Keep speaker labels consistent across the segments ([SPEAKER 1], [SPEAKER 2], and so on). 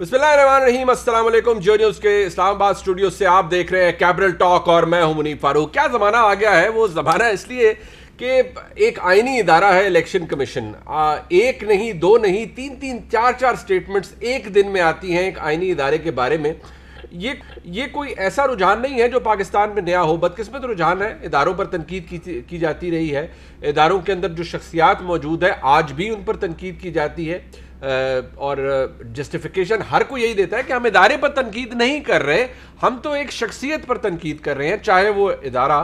[SPEAKER 1] बिस्मिल्लाहिर्रहमानिर्रहीम, अस्सलाम वालेकुम। जियो न्यूज़ के इस्लामाबाद स्टूडियो से आप देख रहे हैं कैपिटल टॉक और मैं हूं मुनीब फारूक। क्या ज़माना आ गया है, वो ज़माना इसलिए कि एक आईनी इदारा है इलेक्शन कमीशन। एक नहीं, दो नहीं, तीन तीन चार चार स्टेटमेंट्स एक दिन में आती हैं एक आईनी इदारे के बारे में। ये कोई ऐसा रुझान नहीं है जो पाकिस्तान में नया हो, बदकिस्मत रुझान है। इदारों पर तनकीद की जाती रही है, इदारों के अंदर जो शख्सियात मौजूद है आज भी उन पर तनकीद की जाती है और जस्टिफिकेशन हर कोई यही देता है कि हम इदारे पर तनकीद नहीं कर रहे, हम तो एक शख्सियत पर तनकीद कर रहे हैं, चाहे वो इदारा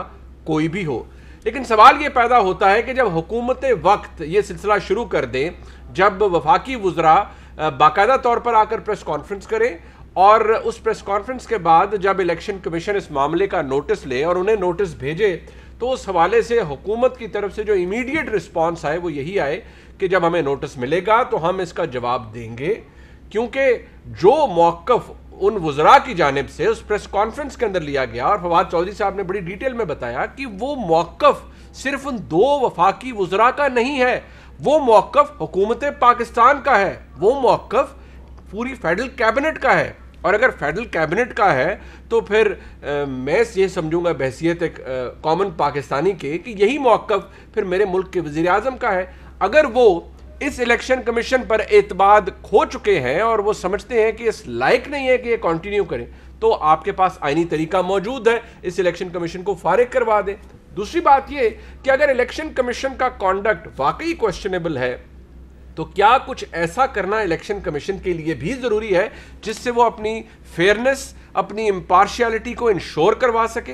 [SPEAKER 1] कोई भी हो। लेकिन सवाल ये पैदा होता है कि जब हुकूमत वक्त ये सिलसिला शुरू कर दें, जब वफाकी वुज़रा बाकायदा तौर पर आकर प्रेस कॉन्फ्रेंस करें और उस प्रेस कॉन्फ्रेंस के बाद जब इलेक्शन कमीशन इस मामले का नोटिस ले और उन्हें नोटिस भेजे, तो उस हवाले से हुकूमत की तरफ से जो इमीडिएट रिस्पॉन्स आए वो यही आए कि जब हमें नोटिस मिलेगा तो हम इसका जवाब देंगे। क्योंकि जो मौक़िफ़ उन वुज़रा की जानिब से उस प्रेस कॉन्फ्रेंस के अंदर लिया गया, और फवाद चौधरी साहब ने बड़ी डिटेल में बताया कि वो मौक़िफ़ सिर्फ उन दो वफाकी वुज़रा का नहीं है, वो मौक़िफ़ हुकूमत पाकिस्तान का है, वो मौक़िफ़ पूरी फेडरल कैबिनेट का है। और अगर फेडरल कैबिनेट का है तो फिर मैं ये समझूंगा बहैसियत एक कॉमन पाकिस्तानी के कि यही मौक़िफ़ फिर मेरे मुल्क के वज़ीर आज़म का है। अगर वो इस इलेक्शन कमीशन पर एतमाद खो चुके हैं और वो समझते हैं कि इस लायक नहीं है कि ये कंटिन्यू करें, तो आपके पास आईनी तरीका मौजूद है, इस इलेक्शन कमीशन को फारिग करवा दें। दूसरी बात ये कि अगर इलेक्शन कमीशन का कॉन्डक्ट वाकई क्वेश्चनेबल है तो क्या कुछ ऐसा करना इलेक्शन कमीशन के लिए भी ज़रूरी है जिससे वो अपनी फेयरनेस, अपनी इम्पार्शियलिटी को इंश्योर करवा सके?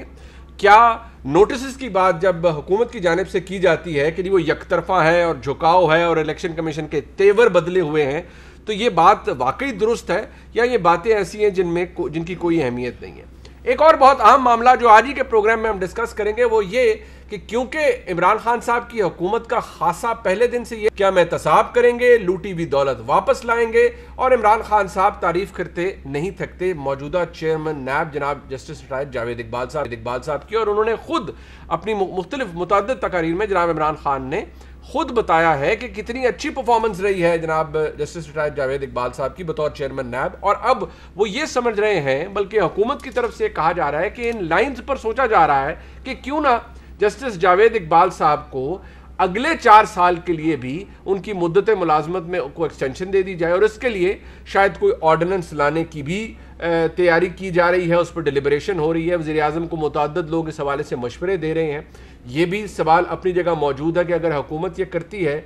[SPEAKER 1] क्या नोटिस की बात जब हुकूमत की जानिब से की जाती है कि वो यकतरफा है और झुकाव है और इलेक्शन कमीशन के तेवर बदले हुए हैं, तो ये बात वाकई दुरुस्त है या ये बातें ऐसी हैं जिनकी कोई अहमियत नहीं है? एक और बहुत अहम मामला जो आज ही के प्रोग्राम में हम डिस्कस करेंगे वो ये कि क्योंकि इमरान खान साहब की हुकूमत का खासा पहले दिन से ये क्या में एहतसाब करेंगे, लूटी हुई दौलत वापस लाएंगे, और इमरान खान साहब तारीफ करते नहीं थकते मौजूदा चेयरमैन नैब जनाब जस्टिस रिटायर्ड जावेद इकबाल साहब की। और उन्होंने खुद अपनी मुख्तलिफ मुतअद्दिद तकारीर में जनाब इमरान खान ने खुद बताया है कि कितनी अच्छी परफॉर्मेंस रही है जनाब जस्टिस रिटायर्ड जावेद इकबाल साहब की बतौर चेयरमैन नैब। और अब वो ये समझ रहे हैं, बल्कि हुकूमत की तरफ से कहा जा रहा है कि इन लाइन्स पर सोचा जा रहा है कि क्यों ना जस्टिस जावेद इकबाल साहब को अगले 4 साल के लिए भी उनकी मुद्दत मुलाजमत में को एक्सटेंशन दे दी जाए, और इसके लिए शायद कोई ऑर्डिनेंस लाने की भी तैयारी की जा रही है, उस पर डिलिबरेशन हो रही है। वज़ीर आज़म को मुतअद्दिद लोग इस हवाले से मशवरे दे रहे हैं। ये भी सवाल अपनी जगह मौजूद है कि अगर हुकूमत ये करती है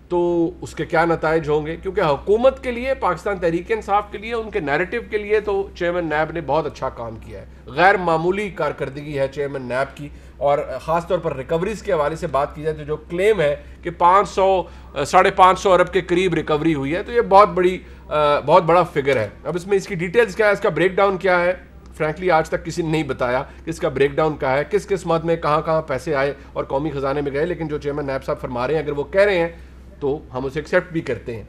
[SPEAKER 1] तो उसके क्या नताइज होंगे, क्योंकि हुकूमत के लिए, पाकिस्तान तहरीक इंसाफ के लिए, उनके नैरेटिव के लिए तो चेयरमैन नैब ने बहुत अच्छा काम किया है। गैर मामूली कारकर्दगी है चेयरमैन नैब की, और ख़ास तौर पर रिकवरीज के हवाले से बात की जाए तो जो क्लेम है कि 500-550 अरब के करीब रिकवरी हुई है, तो ये बहुत बड़ा फिगर है। अब इसमें इसकी डिटेल्स क्या है, इसका ब्रेक डाउन क्या है, फ्रैंकली आज तक किसी ने नहीं बताया कि इसका ब्रेक डाउन क्या है, किस किस मद में कहाँ कहाँ पैसे आए और कौमी खजाने में गए। लेकिन जो चेयरमैन नैब साहब फरमा रहे हैं, अगर वो कह रहे हैं तो हम उसे एक्सेप्ट भी करते हैं।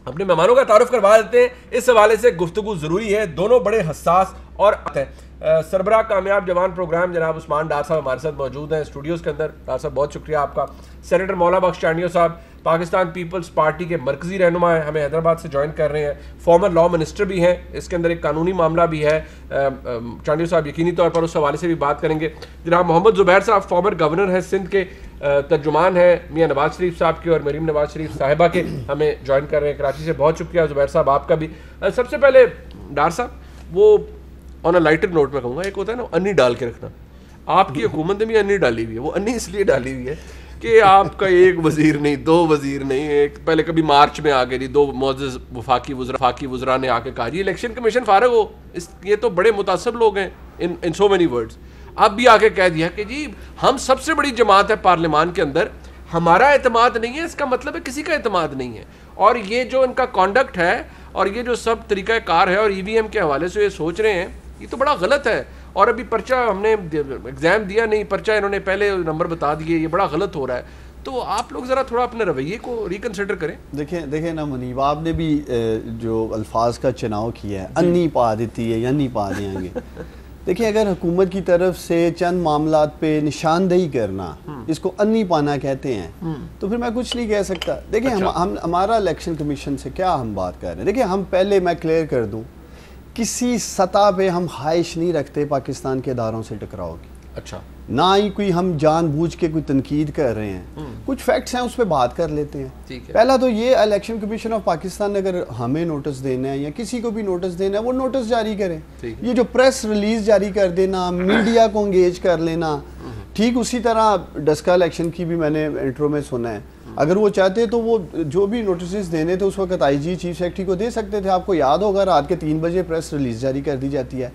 [SPEAKER 1] अपने मेहमानों का तारुफ करवा देते हैं, इस हवाले से गुफ्तगू ज़रूरी है, दोनों बड़े हसास और सरबराह कामयाब जवान प्रोग्राम जनाब उस्मान डार साहब हमारे साथ मौजूद हैं स्टूडियोज़ के अंदर। डार साहब बहुत शुक्रिया आपका। सेनेटर मौला बख्श चांडियो साहब पाकिस्तान पीपल्स पार्टी के मरकजी रहनुमा हैं, हमें हैदराबाद से ज्वाइन कर रहे हैं। फॉर्मर लॉ मिनिस्टर भी हैं, इसके अंदर एक कानूनी मामला भी है। चांडियो साहब यकीनी तौर पर उस हवाले से भी बात करेंगे। जनाब मोहम्मद ज़ुबैर साहब फॉर्मर गवर्नर हैं सिंध के, तर्जुमान हैं मियाँ नवाज शरीफ साहब के और मरीम नवाज शरीफ साहिबा के, हमें ज्वाइन कर रहे हैं कराची से। बहुत शुक्रिया ज़ुबैर साहब आपका भी। सबसे पहले डार साहब, वो ऑन अ लाइटर नोट में कहूँगा, एक होता है ना अन्नी डाल के रखना, आपकी हुकूमत ने भी अन्नी डाली हुई है। वो अन्नी इसलिए डाली हुई है कि आपका एक वजीर नहीं, 2 वजीर नहीं, एक पहले कभी मार्च में आ गई थी 2 मोअज़्ज़ज़ वफाकी वुज़रा ने आके कहा जी इलेक्शन कमीशन फारिग हो, ये तो बड़े मुतासब लोग हैं इन सो मैनी वर्ड्स। अब भी आके कह दिया कि जी हम सबसे बड़ी जमात है पार्लियामान के अंदर, हमारा एतमाद नहीं है, इसका मतलब है किसी का एतमाद नहीं है। और ये जो इनका कॉन्डक्ट है और ये जो सब तरीक़ा कार है और EVM के हवाले से ये सोच रहे हैं, ये तो बड़ा गलत है। और अभी पर्चा हमने एग्जाम दिया नहीं, पर्चा इन्होंने पहले नंबर बता दिए, ये बड़ा गलत हो रहा है। तो आप लोग ज़रा थोड़ा अपने रवैये को रिकन्सिडर करें।
[SPEAKER 2] देखें ना मुनीब, आपने भी जो अल्फाज का चुनाव किया है, अन्नी पा देती है या नहीं पा देंगे। देखिए, अगर हुकूमत की तरफ से चंद मामलात पे निशानदेही करना इसको अन्नी पाना कहते हैं, तो फिर मैं कुछ नहीं कह सकता। देखिए हम हमारा इलेक्शन कमीशन से क्या हम बात कर रहे हैं। देखिए हम पहले मैं क्लियर कर दूं, किसी सतह पे हम ख्वाहिश नहीं रखते पाकिस्तान के इदारों से टकराव की।
[SPEAKER 1] अच्छा,
[SPEAKER 2] ना ही कोई हम जानबूझ के कोई तनकीद कर रहे हैं, कुछ फैक्ट्स हैं उस पर बात कर लेते हैं। पहला तो ये, इलेक्शन कमीशन ऑफ पाकिस्तान अगर हमें नोटिस देना है या किसी को भी नोटिस देना है, वो नोटिस जारी करें। ये जो प्रेस रिलीज जारी कर देना, मीडिया को इंगेज कर लेना, ठीक उसी तरह डस्का इलेक्शन की भी मैंने इंट्रो में सुना है, अगर वो चाहते तो वो जो भी नोटिस देने थे उस वक्त आईजी चीफ सेक्रेटरी को दे सकते थे। आपको याद होगा रात के 3 बजे प्रेस रिलीज जारी कर दी जाती है।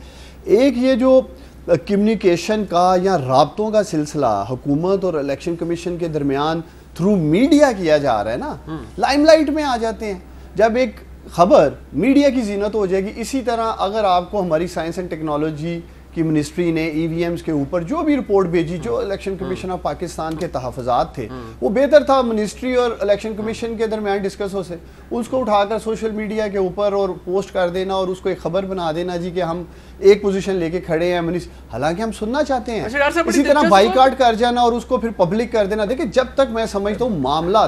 [SPEAKER 2] एक ये जो कम्युनिकेशन का या राब्तों का सिलसिला हुकूमत और इलेक्शन कमीशन के दरमियान थ्रू मीडिया किया जा रहा है ना, लाइमलाइट में आ जाते हैं। जब एक खबर मीडिया की जीनत हो जाएगी, इसी तरह अगर आपको हमारी साइंस एंड टेक्नोलॉजी की मिनिस्ट्री ने ईवीएम्स के ऊपर जो भी रिपोर्ट भेजी, जो इलेक्शन कमीशन ऑफ पाकिस्तान के तहफ़्फ़ुज़ात थे, वो बेहतर था मिनिस्ट्री और इलेक्शन कमीशन के दरमियान डिस्कस हो से, उसको उठाकर सोशल मीडिया के ऊपर और पोस्ट कर देना और उसको एक खबर बना देना जी कि हम एक पोजीशन लेके खड़े हैं, हालांकि हम सुनना चाहते हैं। इसी तरह बाइकाट कर जाना और उसको फिर पब्लिक कर देना। देखिए जब तक मैं समझता हूँ मामला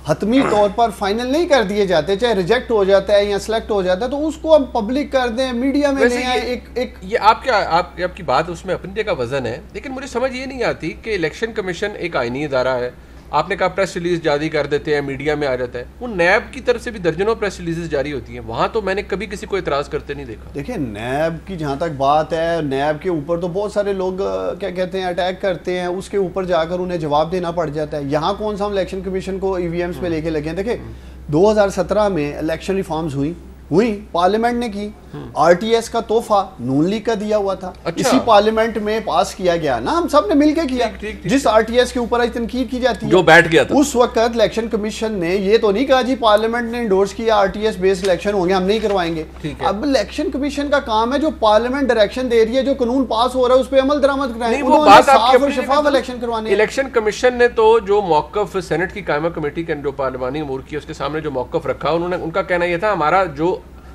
[SPEAKER 2] हतमी तौर पर फाइनल नहीं कर दिए जाते, चाहे रिजेक्ट हो जाता है या सिलेक्ट हो जाता है, तो उसको हम पब्लिक कर दें, मीडिया में ले आए।
[SPEAKER 1] ये आपकी बात उसमें अपनी जगह वजन है, लेकिन मुझे समझ ये नहीं आती कि इलेक्शन कमीशन एक आईनी इदारा है। आपने कहा प्रेस रिलीज जारी कर देते हैं, मीडिया में आ जाता है। वो नैब की तरफ से भी दर्जनों प्रेस रिलीजेस जारी होती हैं, वहाँ तो मैंने कभी किसी को एतराज़ करते नहीं देखा।
[SPEAKER 2] देखिए नैब की जहाँ तक बात है, नैब के ऊपर तो बहुत सारे लोग क्या कहते हैं अटैक करते हैं, उसके ऊपर जाकर उन्हें जवाब देना पड़ जाता है। यहाँ कौन सा हम इलेक्शन कमीशन को ईवीएम्स पे लेके लगे हैं। देखिए 2017 में इलेक्शन रिफॉर्म्स हुई, पार्लियामेंट ने की। आरटीएस का तोहफा नून लीग का दिया हुआ था। अच्छा। इसी पार्लियामेंट में पास किया गया ना, हम सब ने मिलकर किया। जिस आरटीएस के ऊपर आज तनकीद की जाती है,
[SPEAKER 1] जो बैठ गया था
[SPEAKER 2] उस वक्त इलेक्शन कमीशन ने ये तो नहीं कहा जी पार्लियामेंट ने इंडोर्स किया आरटीएस बेस्ड इलेक्शन होंगे, हम नहीं करवाएंगे। अब इलेक्शन कमीशन का काम है जो पार्लियामेंट डायरेक्शन दे रही है, जो कानून पास हो रहा है उस पर अमल दरामद कराएं, शफाफ इलेक्शन करवाने।
[SPEAKER 1] इलेक्शन कमीशन ने तो जो मौकफ सेनेट की कायमा कमेटी के जो पार्लिमानी अमूर की उसके सामने जो मौकफ रखा, उन्होंने उनका कहना यह था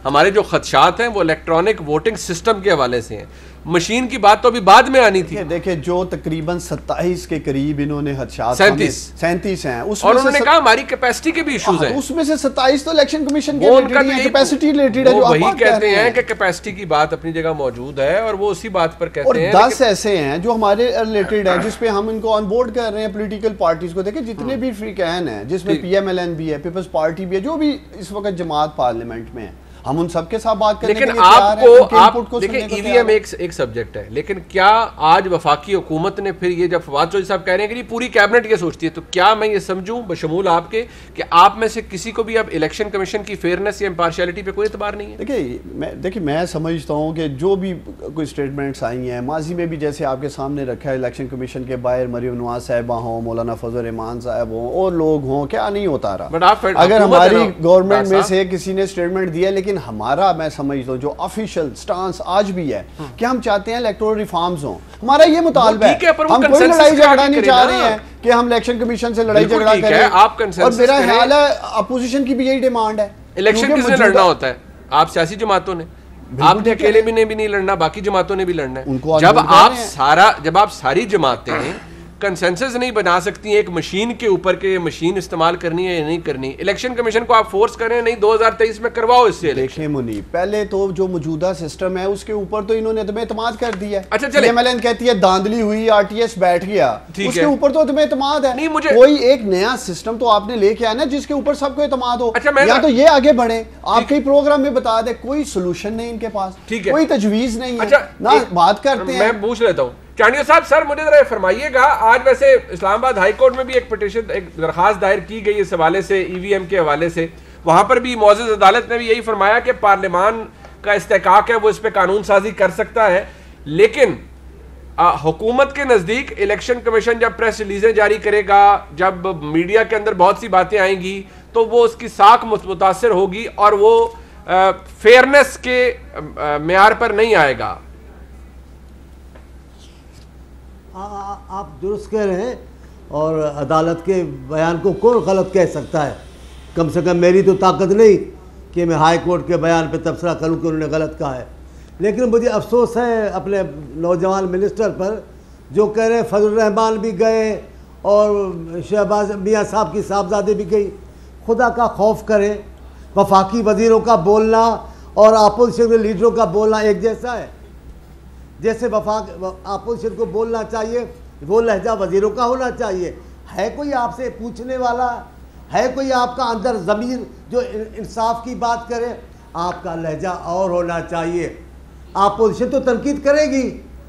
[SPEAKER 1] हमारे जो खदशात हैं वो इलेक्ट्रॉनिक वोटिंग सिस्टम के हवाले से हैं। मशीन की बात तो अभी बाद में आनी थी।
[SPEAKER 2] देखिए जो तकरीबन 27 के करीब इन्होंने खदशात,
[SPEAKER 1] 37
[SPEAKER 2] हैं,
[SPEAKER 1] और उन्होंने कहा हमारी कैपेसिटी के भी इश्यूज हैं।
[SPEAKER 2] उसमें से 27 तो इलेक्शन कमीशन के कैपेसिटी रिलेटेड है, जो
[SPEAKER 1] वही कहते हैं कि कैपेसिटी की बात अपनी जगह मौजूद है और वो उसी बात पर कहते हैं।
[SPEAKER 2] 10 ऐसे हैं जो हमारे रिलेटेड है, जिसपे हम इनको ऑन बोर्ड कर रहे हैं पॉलिटिकल पार्टीज को। देखिए जितने भी फ्री कैन है, जिसमें पीएमएलएन भी है, पीपल्स पार्टी भी है, जो भी इस वक्त जमात पार्लियामेंट में है, हम उन सबके साथ बात करने
[SPEAKER 1] लेकिन आपको देखिए ईवीएम एक सब्जेक्ट है, लेकिन क्या आज वफाकी हुकूमत ने फिर ये जब फवाद चौधरी साहब कह रहे हैं कि पूरी कैबिनेट ये सोचती है, तो क्या मैं ये समझूं बशमूल आपके कि आप में से किसी को भी अब इलेक्शन कमीशन की फेयरनेस या इम्पार्शियलिटी पे कोई एतबार नहीं है?
[SPEAKER 2] देखिए मैं समझता हूँ कि जो भी कोई स्टेटमेंट्स आई हैं माजी में भी, जैसे आपके सामने रखा है, इलेक्शन कमीशन के बाहर मरियम नवाज साहिबा हों, मौलाना फजल रहमान साहब हों और लोग हों, क्या नहीं होता रहा। अगर हमारी गवर्नमेंट में से किसी ने स्टेटमेंट दिया, लेकिन हमारा मैं समझता हूं जो ऑफिशियल स्टांस आज भी है कि हम चाहते हैं इलेक्टोरल रिफॉर्म्स हो, हमारा ये मुतालबा है। हम कोई लड़ाई झगड़ा नहीं चाह रहे हैं कि हम इलेक्शन कमीशन से लड़ाई झगड़ा करें, और मेरा ख्याल है अपोजिशन की भी यही डिमांड है।
[SPEAKER 1] इलेक्शन किसने लड़ना होता है? आप सियासी जमातों ने, आपने अकेले भी नहीं लड़ना, बाकी जमातों ने भी लड़ना है। जब आप सारी जमातें कंसेंसस नहीं बना सकती हैं एक मशीन के ऊपर के ये मशीन इस्तेमाल करनी है या नहीं करनी, इलेक्शन कमीशन को आप फोर्स करें नहीं 2023 में करवाओ इससे।
[SPEAKER 2] देखिए मुनीब, पहले तो जो मौजूदा सिस्टम है उसके ऊपर तो इन्होंने तुम्हें एतमाद कर दिया।
[SPEAKER 1] अच्छा चलिए,
[SPEAKER 2] एमएलएन कहती है धांधली हुई, आरटीएस बैठ गया, उसके ऊपर तो तुम्हें एतमाद है।
[SPEAKER 1] नहीं, मुझे
[SPEAKER 2] कोई एक नया सिस्टम तो आपने लेके आना जिसके ऊपर सबको एतमाद हो।
[SPEAKER 1] अच्छा,
[SPEAKER 2] या तो ये आगे बढ़े, आपके प्रोग्राम में बता दे कोई सोल्यूशन नहीं इनके पास, कोई तजवीज नहीं है ना, बात करते हैं।
[SPEAKER 1] मैं पूछ लेता हूँ चांडिया साहब, सर मुझे जरा फरमाइएगा, आज वैसे इस्लामाबाद हाई कोर्ट में भी एक पिटीशन, एक दरखास्त दायर की गई इस हवाले से, ईवीएम के हवाले से। वहां पर भी मौजूद अदालत ने भी यही फरमाया कि पार्लियामान का इस्तेकाक है, वो इस पर कानून साजी कर सकता है, लेकिन हुकूमत के नजदीक इलेक्शन कमीशन जब प्रेस रिलीजें जारी करेगा, जब मीडिया के अंदर बहुत सी बातें आएंगी, तो वो उसकी साख मुतासर होगी और वो फेयरनेस के मेयार पर नहीं आएगा।
[SPEAKER 3] आप दुरुस्त कह रहे हैं, और अदालत के बयान को कौन गलत कह सकता है? कम से कम मेरी तो ताकत नहीं कि मैं हाई कोर्ट के बयान पे तबसरा करूं कि उन्होंने गलत कहा है। लेकिन मुझे अफसोस है अपने नौजवान मिनिस्टर पर, जो कह रहे हैं फजल रहमान भी गए और शहबाज मियाँ साहब की साहबजादी भी गई। खुदा का खौफ करें, वफाकी वज़ीरों का बोलना और अपोजिशन के लीडरों का बोलना एक जैसा है? जैसे अपोजिशन को बोलना चाहिए वो लहजा वज़ीरों का होना चाहिए। है कोई आपसे पूछने वाला? है कोई आपका अंदर ज़मीर जो इंसाफ की बात करे? आपका लहजा और होना चाहिए। अपोजिशन तो तनकीद करेगी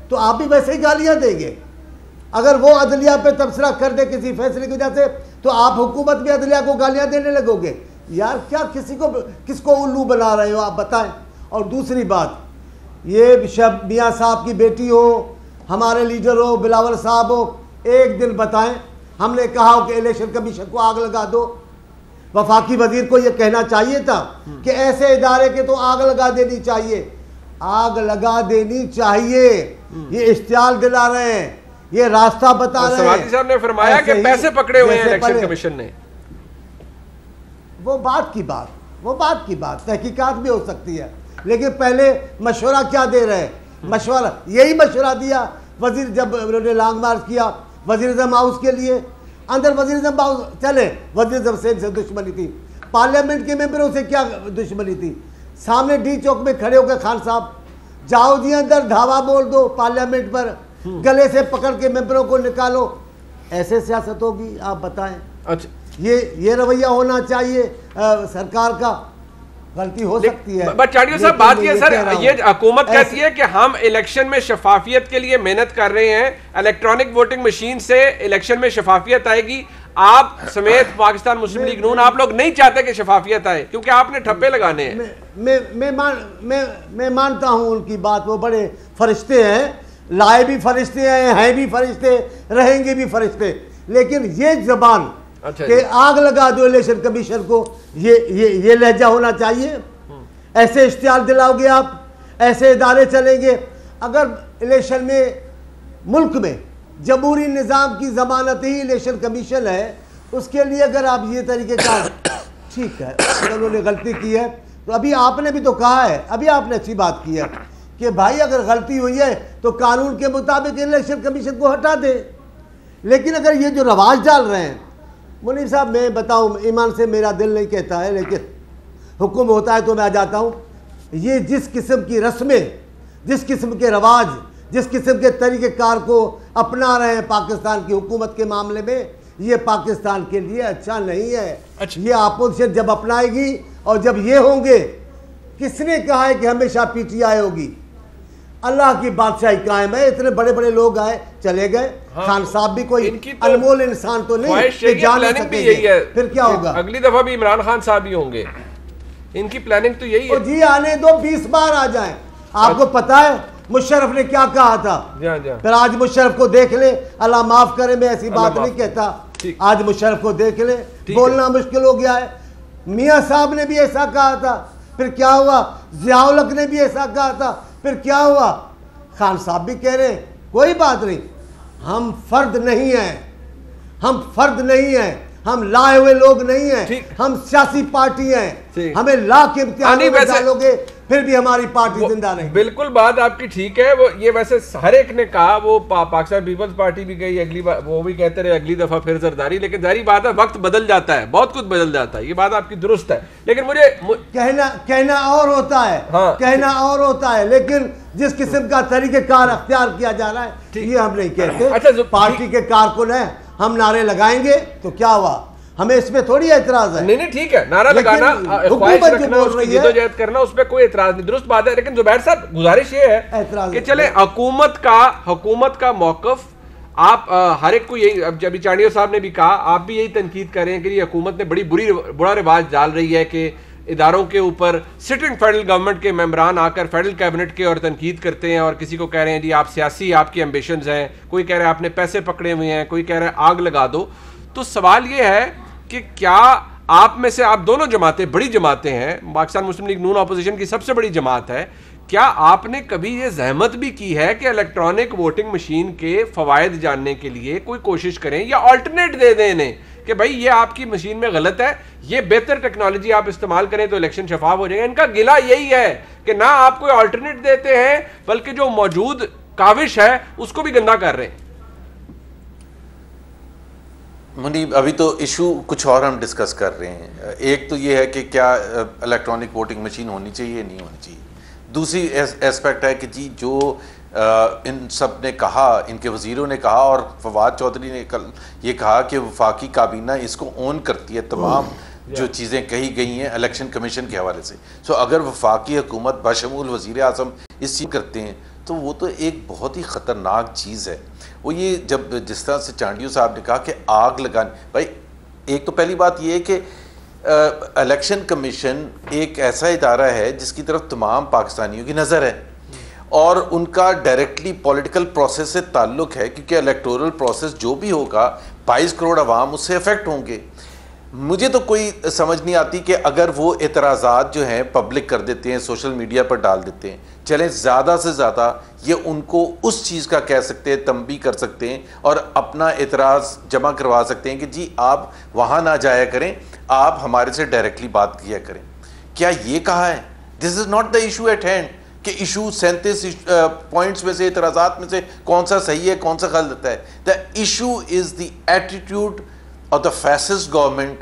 [SPEAKER 3] तो आप भी वैसे ही गालियाँ देंगे। अगर वो अदलिया पे तबसरा कर दे किसी फैसले की वजह से तो आप हुकूमत भी अदलिया को गालियाँ देने लगोगे। यार क्या किसको उल्लू बना रहे हो आप बताएं। और दूसरी बात, ये मियाँ साहब की बेटी हो, हमारे लीडर हो, बिलावल साहब हो, एक दिन बताएं हमने कहा हो कि इलेक्शन कमीशन को आग लगा दो। वफाकी वजीर को ये कहना चाहिए था कि ऐसे इदारे के तो आग लगा देनी चाहिए, आग लगा देनी चाहिए। ये इश्तियाल दिला रहे हैं, ये रास्ता बता रहे हैं।
[SPEAKER 1] सवादी साहब ने फरमाया कि पैसे पकड़े हुए हैं इलेक्शन कमीशन ने।
[SPEAKER 3] वो बात की बात तहकीकात भी हो सकती है, लेकिन पहले मशवरा क्या दे रहे हैं? मशवरा यही मशवरा दिया वजीर जब उन्होंने लॉन्ग मार्च किया वजीरिज़्म हाउस के लिए। अंदर वजीरिज़्म हाउस चले, वजीरिज़्म से दुश्मनी थी, पार्लियामेंट के मेंबरों से क्या दुश्मनी थी? सामने डी चौक में खड़े होकर खान साहब जाओ जी अंदर धावा बोल दो पार्लियामेंट पर, गले से पकड़ के मेंबरों को निकालो। ऐसे सियासत होगी? आप बताएं।
[SPEAKER 1] अच्छा,
[SPEAKER 3] ये रवैया होना चाहिए सरकार का। गलती हो सकती है।
[SPEAKER 1] बट चाड़ियों साहब बात ये सर, ये हुकूमत कहती है कि हम इलेक्शन में शफाफियत के लिए मेहनत कर रहे हैं, इलेक्ट्रॉनिक वोटिंग मशीन से इलेक्शन में शफाफियत आएगी। आप समेत पाकिस्तान मुस्लिम लीग नून आप लोग नहीं चाहते कि शफाफियत आए क्योंकि आपने ठप्पे लगाने हैं।
[SPEAKER 3] मैं मानता हूं उनकी बात, वो बड़े फरिश्ते हैं, लाए भी फरिश्ते हैं भी फरिश्ते, रहेंगे भी फरिश्ते। लेकिन ये जबान कि आग लगा दो इलेक्शन कमीशन को, ये लहजा होना चाहिए। ऐसे इश्तिहार दिलाओगे आप, ऐसे इदारे चलेंगे। अगर इलेक्शन में मुल्क में जमहूरी निज़ाम की ज़मानत ही इलेक्शन कमीशन है, उसके लिए अगर आप ये तरीके का ठीक है, अगर उन्होंने गलती की है तो अभी आपने भी तो कहा है, अभी आपने अच्छी बात की है कि भाई अगर गलती हुई है तो कानून के मुताबिक इलेक्शन कमीशन को हटा दे। लेकिन अगर ये जो रवाज डाल रहे हैं, मुनीर साहब मैं बताऊं, ईमान से मेरा दिल नहीं कहता है लेकिन हुक्म होता है तो मैं आ जाता हूं। ये जिस किस्म की रस्में, जिस किस्म के रवाज, जिस किस्म के तरीक़ेकार को अपना रहे हैं पाकिस्तान की हुकूमत के मामले में, ये पाकिस्तान के लिए अच्छा नहीं है। अच्छा। ये अपोजिशन जब अपनाएगी और जब ये होंगे, किसने कहा है कि हमेशा पीटीआई होगी? अल्लाह की बादशाही कायम है। इतने बड़े बड़े लोग आए चले गए। हाँ, खान साहब भी कोई अनमोल इंसान तो नहीं कि जान भी यही है। फिर क्या होगा?
[SPEAKER 1] अगली दफा भी इमरान खान साहब ही होंगे। इनकी प्लानिंग तो यही है।
[SPEAKER 3] जी आने दो, 20 बार आ जाएं। आपको पता है मुशर्रफ ने क्या कहा था? फिर आज मुशर्रफ को देख ले, अल्लाह माफ करे मैं ऐसी बात नहीं कहता, आज मुशर्रफ को देख ले, बोलना मुश्किल हो गया है। मियाँ साहब ने भी ऐसा कहा था, फिर क्या हुआ? ज़िया-उल हक ने भी ऐसा कहा था, फिर क्या हुआ? खान साहब भी कह रहे कोई बात नहीं, हम फर्द नहीं हैं, हम फर्द नहीं हैं, हम लाए हुए लोग नहीं हैं, हम सियासी पार्टी हैं। हमें ला के इम्तिहान में डालोगे फिर भी हमारी पार्टी जिंदा नहीं।
[SPEAKER 1] बिल्कुल बात आपकी ठीक है। वो ये वैसे हर एक ने कहा, वो पाकिस्तान पीपल्स पार्टी भी गई अगली बार, वो भी कहते रहे अगली दफा फिर जरदारी। लेकिन जारी बात है, वक्त बदल जाता है, बहुत कुछ बदल जाता है, ये बात आपकी दुरुस्त है। लेकिन मुझे
[SPEAKER 3] कहना और होता है। हाँ, कहना और होता है, लेकिन जिस किस्म का तरीक़ेकार अख्तियार किया जा रहा है ये हम नहीं कहते। अच्छा, पार्टी के कारकुन है, हम नारे लगाएंगे तो क्या हुआ? हमें इसमें थोड़ी एतराज है।
[SPEAKER 1] नहीं ठीक है, नारा लगाना, ख्वाहिश रखना, उसकी जिद्दोजहद करना, उस पर कोई एतराज नहीं, दुरुस्त बात है। लेकिन जुबैर साहब गुजारिश ये है कि चले हुकूमत का मौकफ आप हर एक को यही, अब जब चाणिया साहब ने भी कहा, आप भी यही तनकीद कर रहे हैं कि ये हुकूमत ने बुरा रिवाज डाल रही है कि इदारों के ऊपर सिटिंग फेडरल गवर्नमेंट के मेंबरान आकर फेडरल कैबिनेट के और तनकीद करते हैं और किसी को कह रहे हैं जी आप सियासी, आपकी एम्बिशंस हैं, कोई कह रहा है आपने पैसे पकड़े हुए हैं, कोई कह रहा है आग लगा दो। तो सवाल ये है कि क्या आप में से, आप दोनों जमातें बड़ी जमातें हैं, पाकिस्तान मुस्लिम लीग नून अपोजिशन की सबसे बड़ी जमात है, क्या आपने कभी ये जहमत भी की है कि इलेक्ट्रॉनिक वोटिंग मशीन के फवायद जानने के लिए कोई कोशिश करें या ऑल्टरनेट दे दें इन्हें कि भाई ये आपकी मशीन में गलत है, ये बेहतर टेक्नोलॉजी आप इस्तेमाल करें तो इलेक्शन शफाफ हो जाएगा? इनका गिला यही है कि ना आप कोई ऑल्टरनेट देते हैं बल्कि जो मौजूद काविश है उसको भी गंदा कर रहे हैं।
[SPEAKER 4] मुनीब, अभी तो इशू कुछ और हम डिस्कस कर रहे हैं। एक तो ये है कि क्या इलेक्ट्रॉनिक वोटिंग मशीन होनी चाहिए, नहीं होनी चाहिए। दूसरी एस्पेक्ट है कि जी जो इन सब ने कहा, इनके वज़ीरों ने कहा और फवाद चौधरी ने कल ये कहा कि वफाकी काबीना इसको ओन करती है तमाम जो चीज़ें कही गई हैं इलेक्शन कमीशन के हवाले से। सो अगर वफाकी हुकूमत बशमूल वज़ीर आज़म इस चीज़ करते हैं तो वो तो एक बहुत ही ख़तरनाक चीज़ है। वो ये जब जिस तरह से चांडियो साहब ने कहा कि आग लगाने, भाई एक तो पहली बात ये है कि इलेक्शन कमीशन एक ऐसा इदारा है जिसकी तरफ तमाम पाकिस्तानियों की नज़र है और उनका डायरेक्टली पॉलिटिकल प्रोसेस से ताल्लुक़ है, क्योंकि इलेक्टोरल प्रोसेस जो भी होगा 22 करोड़ अवाम उससे अफेक्ट होंगे। मुझे तो कोई समझ नहीं आती कि अगर वो एतराज़ात जो हैं पब्लिक कर देते हैं, सोशल मीडिया पर डाल देते हैं, चलें ज़्यादा से ज़्यादा ये उनको उस चीज़ का कह सकते हैं, तंबी कर सकते हैं और अपना एतराज़ जमा करवा सकते हैं कि जी आप वहाँ ना जाया करें, आप हमारे से डायरेक्टली बात किया करें। क्या ये कहा है? This is not the issue at hand कि इशू 37 पॉइंट्स में से, एतराज़ात में से कौन सा सही है, कौन सा गलत है। The issue is the attitude of the fascist government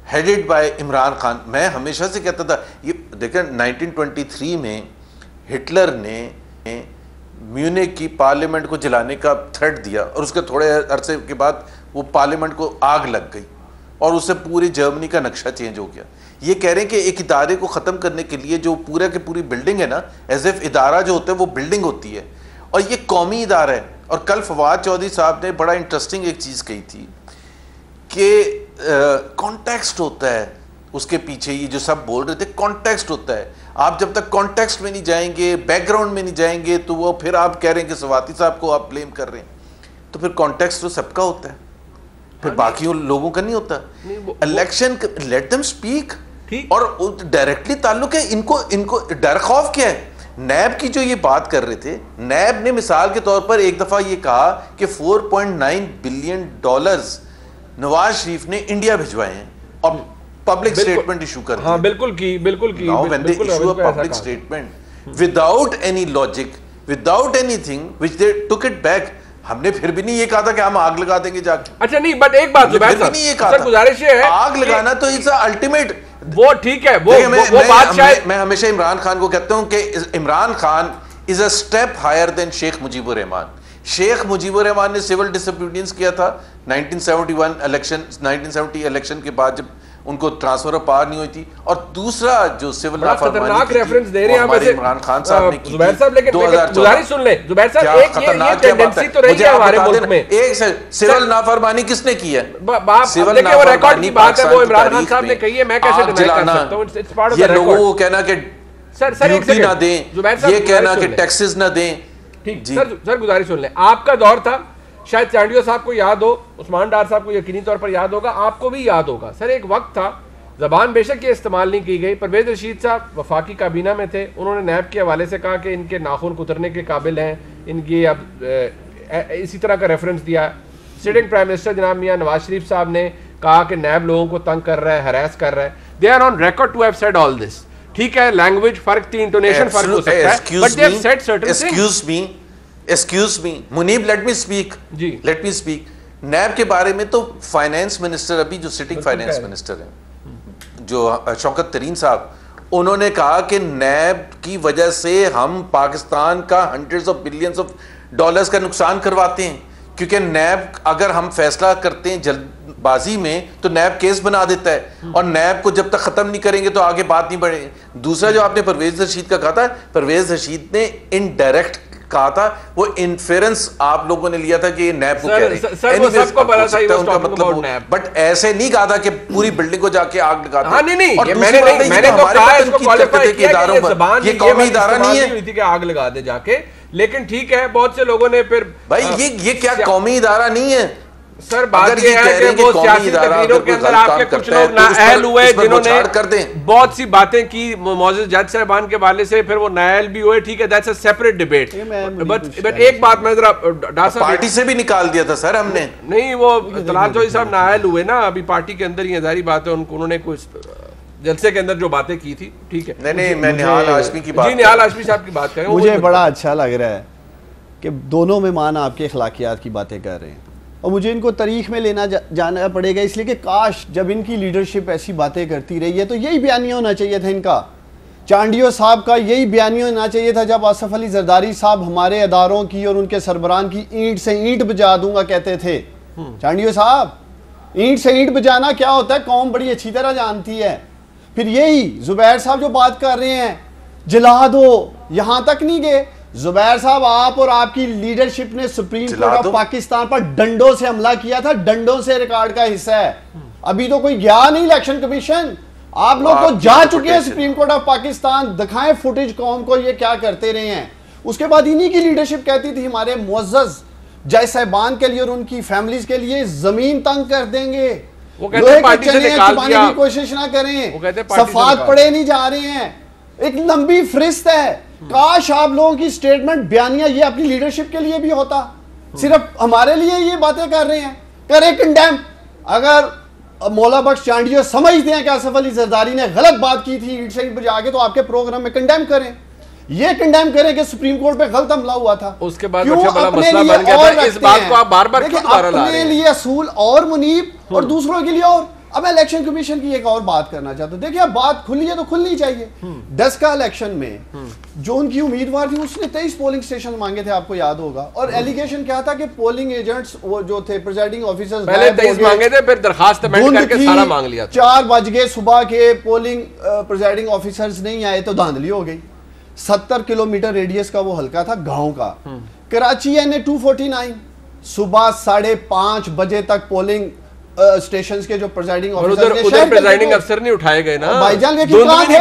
[SPEAKER 4] headed by Imran Khan. मैं हमेशा से कहता था, ये देखें 1923 में हिटलर ने म्यूनिख की पार्लियामेंट को जलाने का थ्रेट दिया और उसके थोड़े अरसे के बाद वो पार्लियामेंट को आग लग गई और उससे पूरी जर्मनी का नक्शा चेंज हो गया। ये कह रहे हैं कि एक इदारे को ख़त्म करने के लिए जो पूरा की पूरी बिल्डिंग है ना, एज इफ इदारा जो होता है वो बिल्डिंग होती है और ये कौमी इदारा है। और कल फवाद चौधरी साहब ने बड़ा इंटरेस्टिंग एक चीज़ कही थी कि कॉन्टेक्स्ट होता है उसके पीछे, ये जो सब बोल रहे थे कॉन्टेक्स्ट होता है। आप जब तक कॉन्टेक्स्ट में नहीं जाएंगे, बैकग्राउंड में नहीं जाएंगे, तो वो फिर आप कह रहे हैं कि सवाती साहब को आप ब्लेम कर रहे हैं, तो फिर कॉन्टेक्स्ट तो सबका होता है, फिर बाकी लोगों का नहीं होता। इलेक्शन लेट देम स्पीक और डायरेक्टली ताल्लुक है। इनको डर खौफ क्या है? नैब की जो ये बात कर रहे थे, नैब ने मिसाल के तौर पर एक दफा ये कहा कि 4.9 बिलियन डॉलर्स नवाज शरीफ ने इंडिया भिजवाए हैं और पब्लिक स्टेटमेंट इशू कर
[SPEAKER 1] हाँ, बिल्कुल की
[SPEAKER 4] now when they issue a public statement without any logic, without anything which they took it back. हमने फिर भी नहीं ये कहा था कि हम आग लगा देंगे जाके।
[SPEAKER 1] अच्छा नहीं, बट एक बात जुबैर साहब, सर गुजारिश है,
[SPEAKER 4] आग लगाना तो इट्स अल्टीमेट,
[SPEAKER 1] वो ठीक है, वो बात शायद
[SPEAKER 4] मैं हमेशा इमरान खान को कहता हूं कि Imran Khan is a step higher than Sheikh Mujibur Rahman. Sheikh Mujibur Rahman ने सिविल डिसोबीडियंस किया था 1970 इलेक्शन के बाद, जब उनको ट्रांसफर ऑफ पावर नहीं हुई थी। और दूसरा जो सिविल
[SPEAKER 1] खतरनाक रेफरेंस दे रहे हैं
[SPEAKER 4] हमारे इमरान खान साहब ने की,
[SPEAKER 1] जुबैर साहब, लेकिन गुजारिश सुन ले जुबैर साहब, एक ये टेंडेंसी तो रही है हमारे मुल्क में।
[SPEAKER 4] एक सिविल नाफरमानी किसने की है?
[SPEAKER 1] सिविल नाफरमानी की बात है, वो इमरान खान साहब ने कही है, मैं कैसे डिनाई कर सकता हूं? It's part of the
[SPEAKER 4] record. ये लोगों को कहना कि ड्यूटी ना दें, ये कहना कि टैक्सेस ना दें।
[SPEAKER 1] ठीक, सर गुजारिश सुन ले। आपका दौर था, शायद चांडियो साहब को याद हो, उस्मान डार साहब को यकीनी तौर पर याद होगा, आपको भी याद होगा। सर एक वक्त था, ज़बान बेशक ये इस्तेमाल नहीं की गई, परवेज़ रशीद साहब वफाकी काबीना में थे, उन्होंने नैब के हवाले से कहा कि इनके नाखून कुतरने के काबिल हैं, इनकी अब इसी तरह का रेफरेंस दिया। सिटिंग प्राइम मिनिस्टर जनाब मियां नवाज शरीफ साहब ने कहा कि नैब लोगों को तंग कर रहा है, हरास कर रहा है। They are on record to have said all this. ठीक है, लैंग्वेज फर्क थी, इंटोनेशन फर्क हो सकता है, but they have said certain things.
[SPEAKER 4] Excuse me, Muneeb, let me speak.
[SPEAKER 1] जी,
[SPEAKER 4] let me speak. नैब के बारे में तो फाइनेंस मिनिस्टर, अभी जो सिटिंग फाइनेंस मिनिस्टर हैं, जो शौकत तरीन साहब, उन्होंने कहा कि नैब की वजह से हम पाकिस्तान का hundreds of billions of dollars का नुकसान करवाते हैं, क्योंकि नैब अगर हम फैसला करते हैं जल्दबाजी में तो नैब केस बना देता है और नैब को जब तक खत्म नहीं करेंगे तो आगे बात नहीं बढ़ेगी। दूसरा जो आपने परवेज रशीद का कहा था, परवेज रशीद ने इनडायरेक्ट कहा था, वो इन्फ्रेंस आप लोगों ने लिया था कि ये नैब को कह रहे हैं, उनका मतलब, बट ऐसे नहीं कहा था कि पूरी बिल्डिंग को जाके आग लगा दे।
[SPEAKER 1] हाँ, नहीं,
[SPEAKER 4] और
[SPEAKER 1] मैंने तो कहा इसको क्वालिफाई किया कि ये ज़बान
[SPEAKER 4] ये कौमी इदारा नहीं है
[SPEAKER 1] कि आग लगा दे जाके, लेकिन ठीक है, बहुत से लोगों ने फिर
[SPEAKER 4] भाई ये क्या कौमी इदारा नहीं है?
[SPEAKER 1] सर बात ये है कि वो सियासी तकरीरों के अंदर आपके कुछ लोग नाअहल हुए जिन्होंने बहुत सी बातें की मौजूद जज साहबान के वाले से, फिर वो नाअहल भी हुए। ठीक है, that's a separate debate. But एक बात मैं जरा
[SPEAKER 4] पार्टी से भी निकाल दिया था सर हमने।
[SPEAKER 1] नहीं, वो तलाल चौधरी साहब नाअहल हुए ना, अभी पार्टी के अंदर ही जारी बात है, उन्होंने कुछ जलसे के अंदर जो बातें की थी। ठीक है,
[SPEAKER 4] नहीं, मैं निहाल हाशमी की बात,
[SPEAKER 1] जी निहाल हाशमी साहब की बात करें।
[SPEAKER 2] मुझे बड़ा अच्छा लग रहा है कि दोनों मेहमान आपके अखलाकियात की बातें कर रहे हैं। और मुझे इनको तारीख में लेना जाना पड़ेगा, इसलिए कि काश जब इनकी लीडरशिप ऐसी बातें करती रही है तो यही बयानिया होना चाहिए था इनका। चांडियो साहब का यही बयानिया होना चाहिए था जब आसफ अली जरदारी साहब हमारे अदारों की और उनके सरबरान की ईंट से ईंट बजा दूंगा कहते थे। चांडियो साहब, ईंट से ईंट बजाना क्या होता है कौम बड़ी अच्छी तरह जानती है। फिर यही जुबैर साहब जो बात कर रहे हैं जला दो, यहां तक नहीं गए जुबैर साहब, आप और आपकी लीडरशिप ने सुप्रीम कोर्ट ऑफ पाकिस्तान पर डंडों से हमला किया था, डंडों से रिकॉर्ड का हिस्सा है। अभी तो कोई गया नहीं इलेक्शन कमीशन, आप लोग तो जा चुके हैं सुप्रीम कोर्ट ऑफ पाकिस्तान। दिखाएं फुटेज कौम को ये क्या करते रहे हैं। उसके बाद इन्हीं की लीडरशिप कहती थी हमारे मुअज़्ज़ज़ जय साहिबान के लिए और उनकी फैमिलीज के लिए जमीन तंग कर देंगे,
[SPEAKER 1] वो कहते पार्टी से निकाल दिया,
[SPEAKER 2] की कोशिश ना करें, सफात पड़े नहीं जा रहे हैं, एक लंबी फरिस्त है। काश आप लोगों की स्टेटमेंट बयानिया ये अपनी लीडरशिप के लिए भी होता, सिर्फ हमारे लिए ये बातें कर रहे हैं। करें कंडेम, अगर मौला बख्श चांडियो समझते हैं कि आसफ अली जरदारी ने गलत बात की थी ईट से ईट बजा के, तो आपके प्रोग्राम में कंडेम करें, ये कंडेम करें कि सुप्रीम कोर्ट पे गलत हमला हुआ था।
[SPEAKER 1] उसके बाद बड़ा मसला बन गया था, इस बात को आप बार-बार क्यों दोबारा ला रहे हैं?
[SPEAKER 2] अपने लिए असूल और मुनीब और दूसरों के लिए और। अब इलेक्शन कमीशन की एक और बात करना चाहता हूं। देखिए अब बात खुली है तो खुलनी चाहिए। 10 का इलेक्शन में जो उनकी उम्मीदवार थी उसने 23 पोलिंग स्टेशन मांगे थे, आपको याद होगा। और एलिगेशन क्या था कि पोलिंग एजेंट्स वो जो थे प्रिजाइडिंग ऑफिसर्स
[SPEAKER 1] पहले 23 मांगे थे, फिर दरखास्त अमेंड करके सारा मांग लिया था।
[SPEAKER 2] 4 बज गए सुबह के, पोलिंग प्रिजाइडिंग ऑफिसर्स नहीं आए तो धांधली हो गई। 70 किलोमीटर रेडियस का वो हल्का था गांव का। कराची NA 249 सुबह 5:30 बजे तक पोलिंग स्टेशंस के जो प्रिजाइडिंग
[SPEAKER 1] ऑफिसर उधर प्रिजाइडिंग अफसर नहीं उठाए गए ना
[SPEAKER 2] भाईजान, लेकिन कहां थे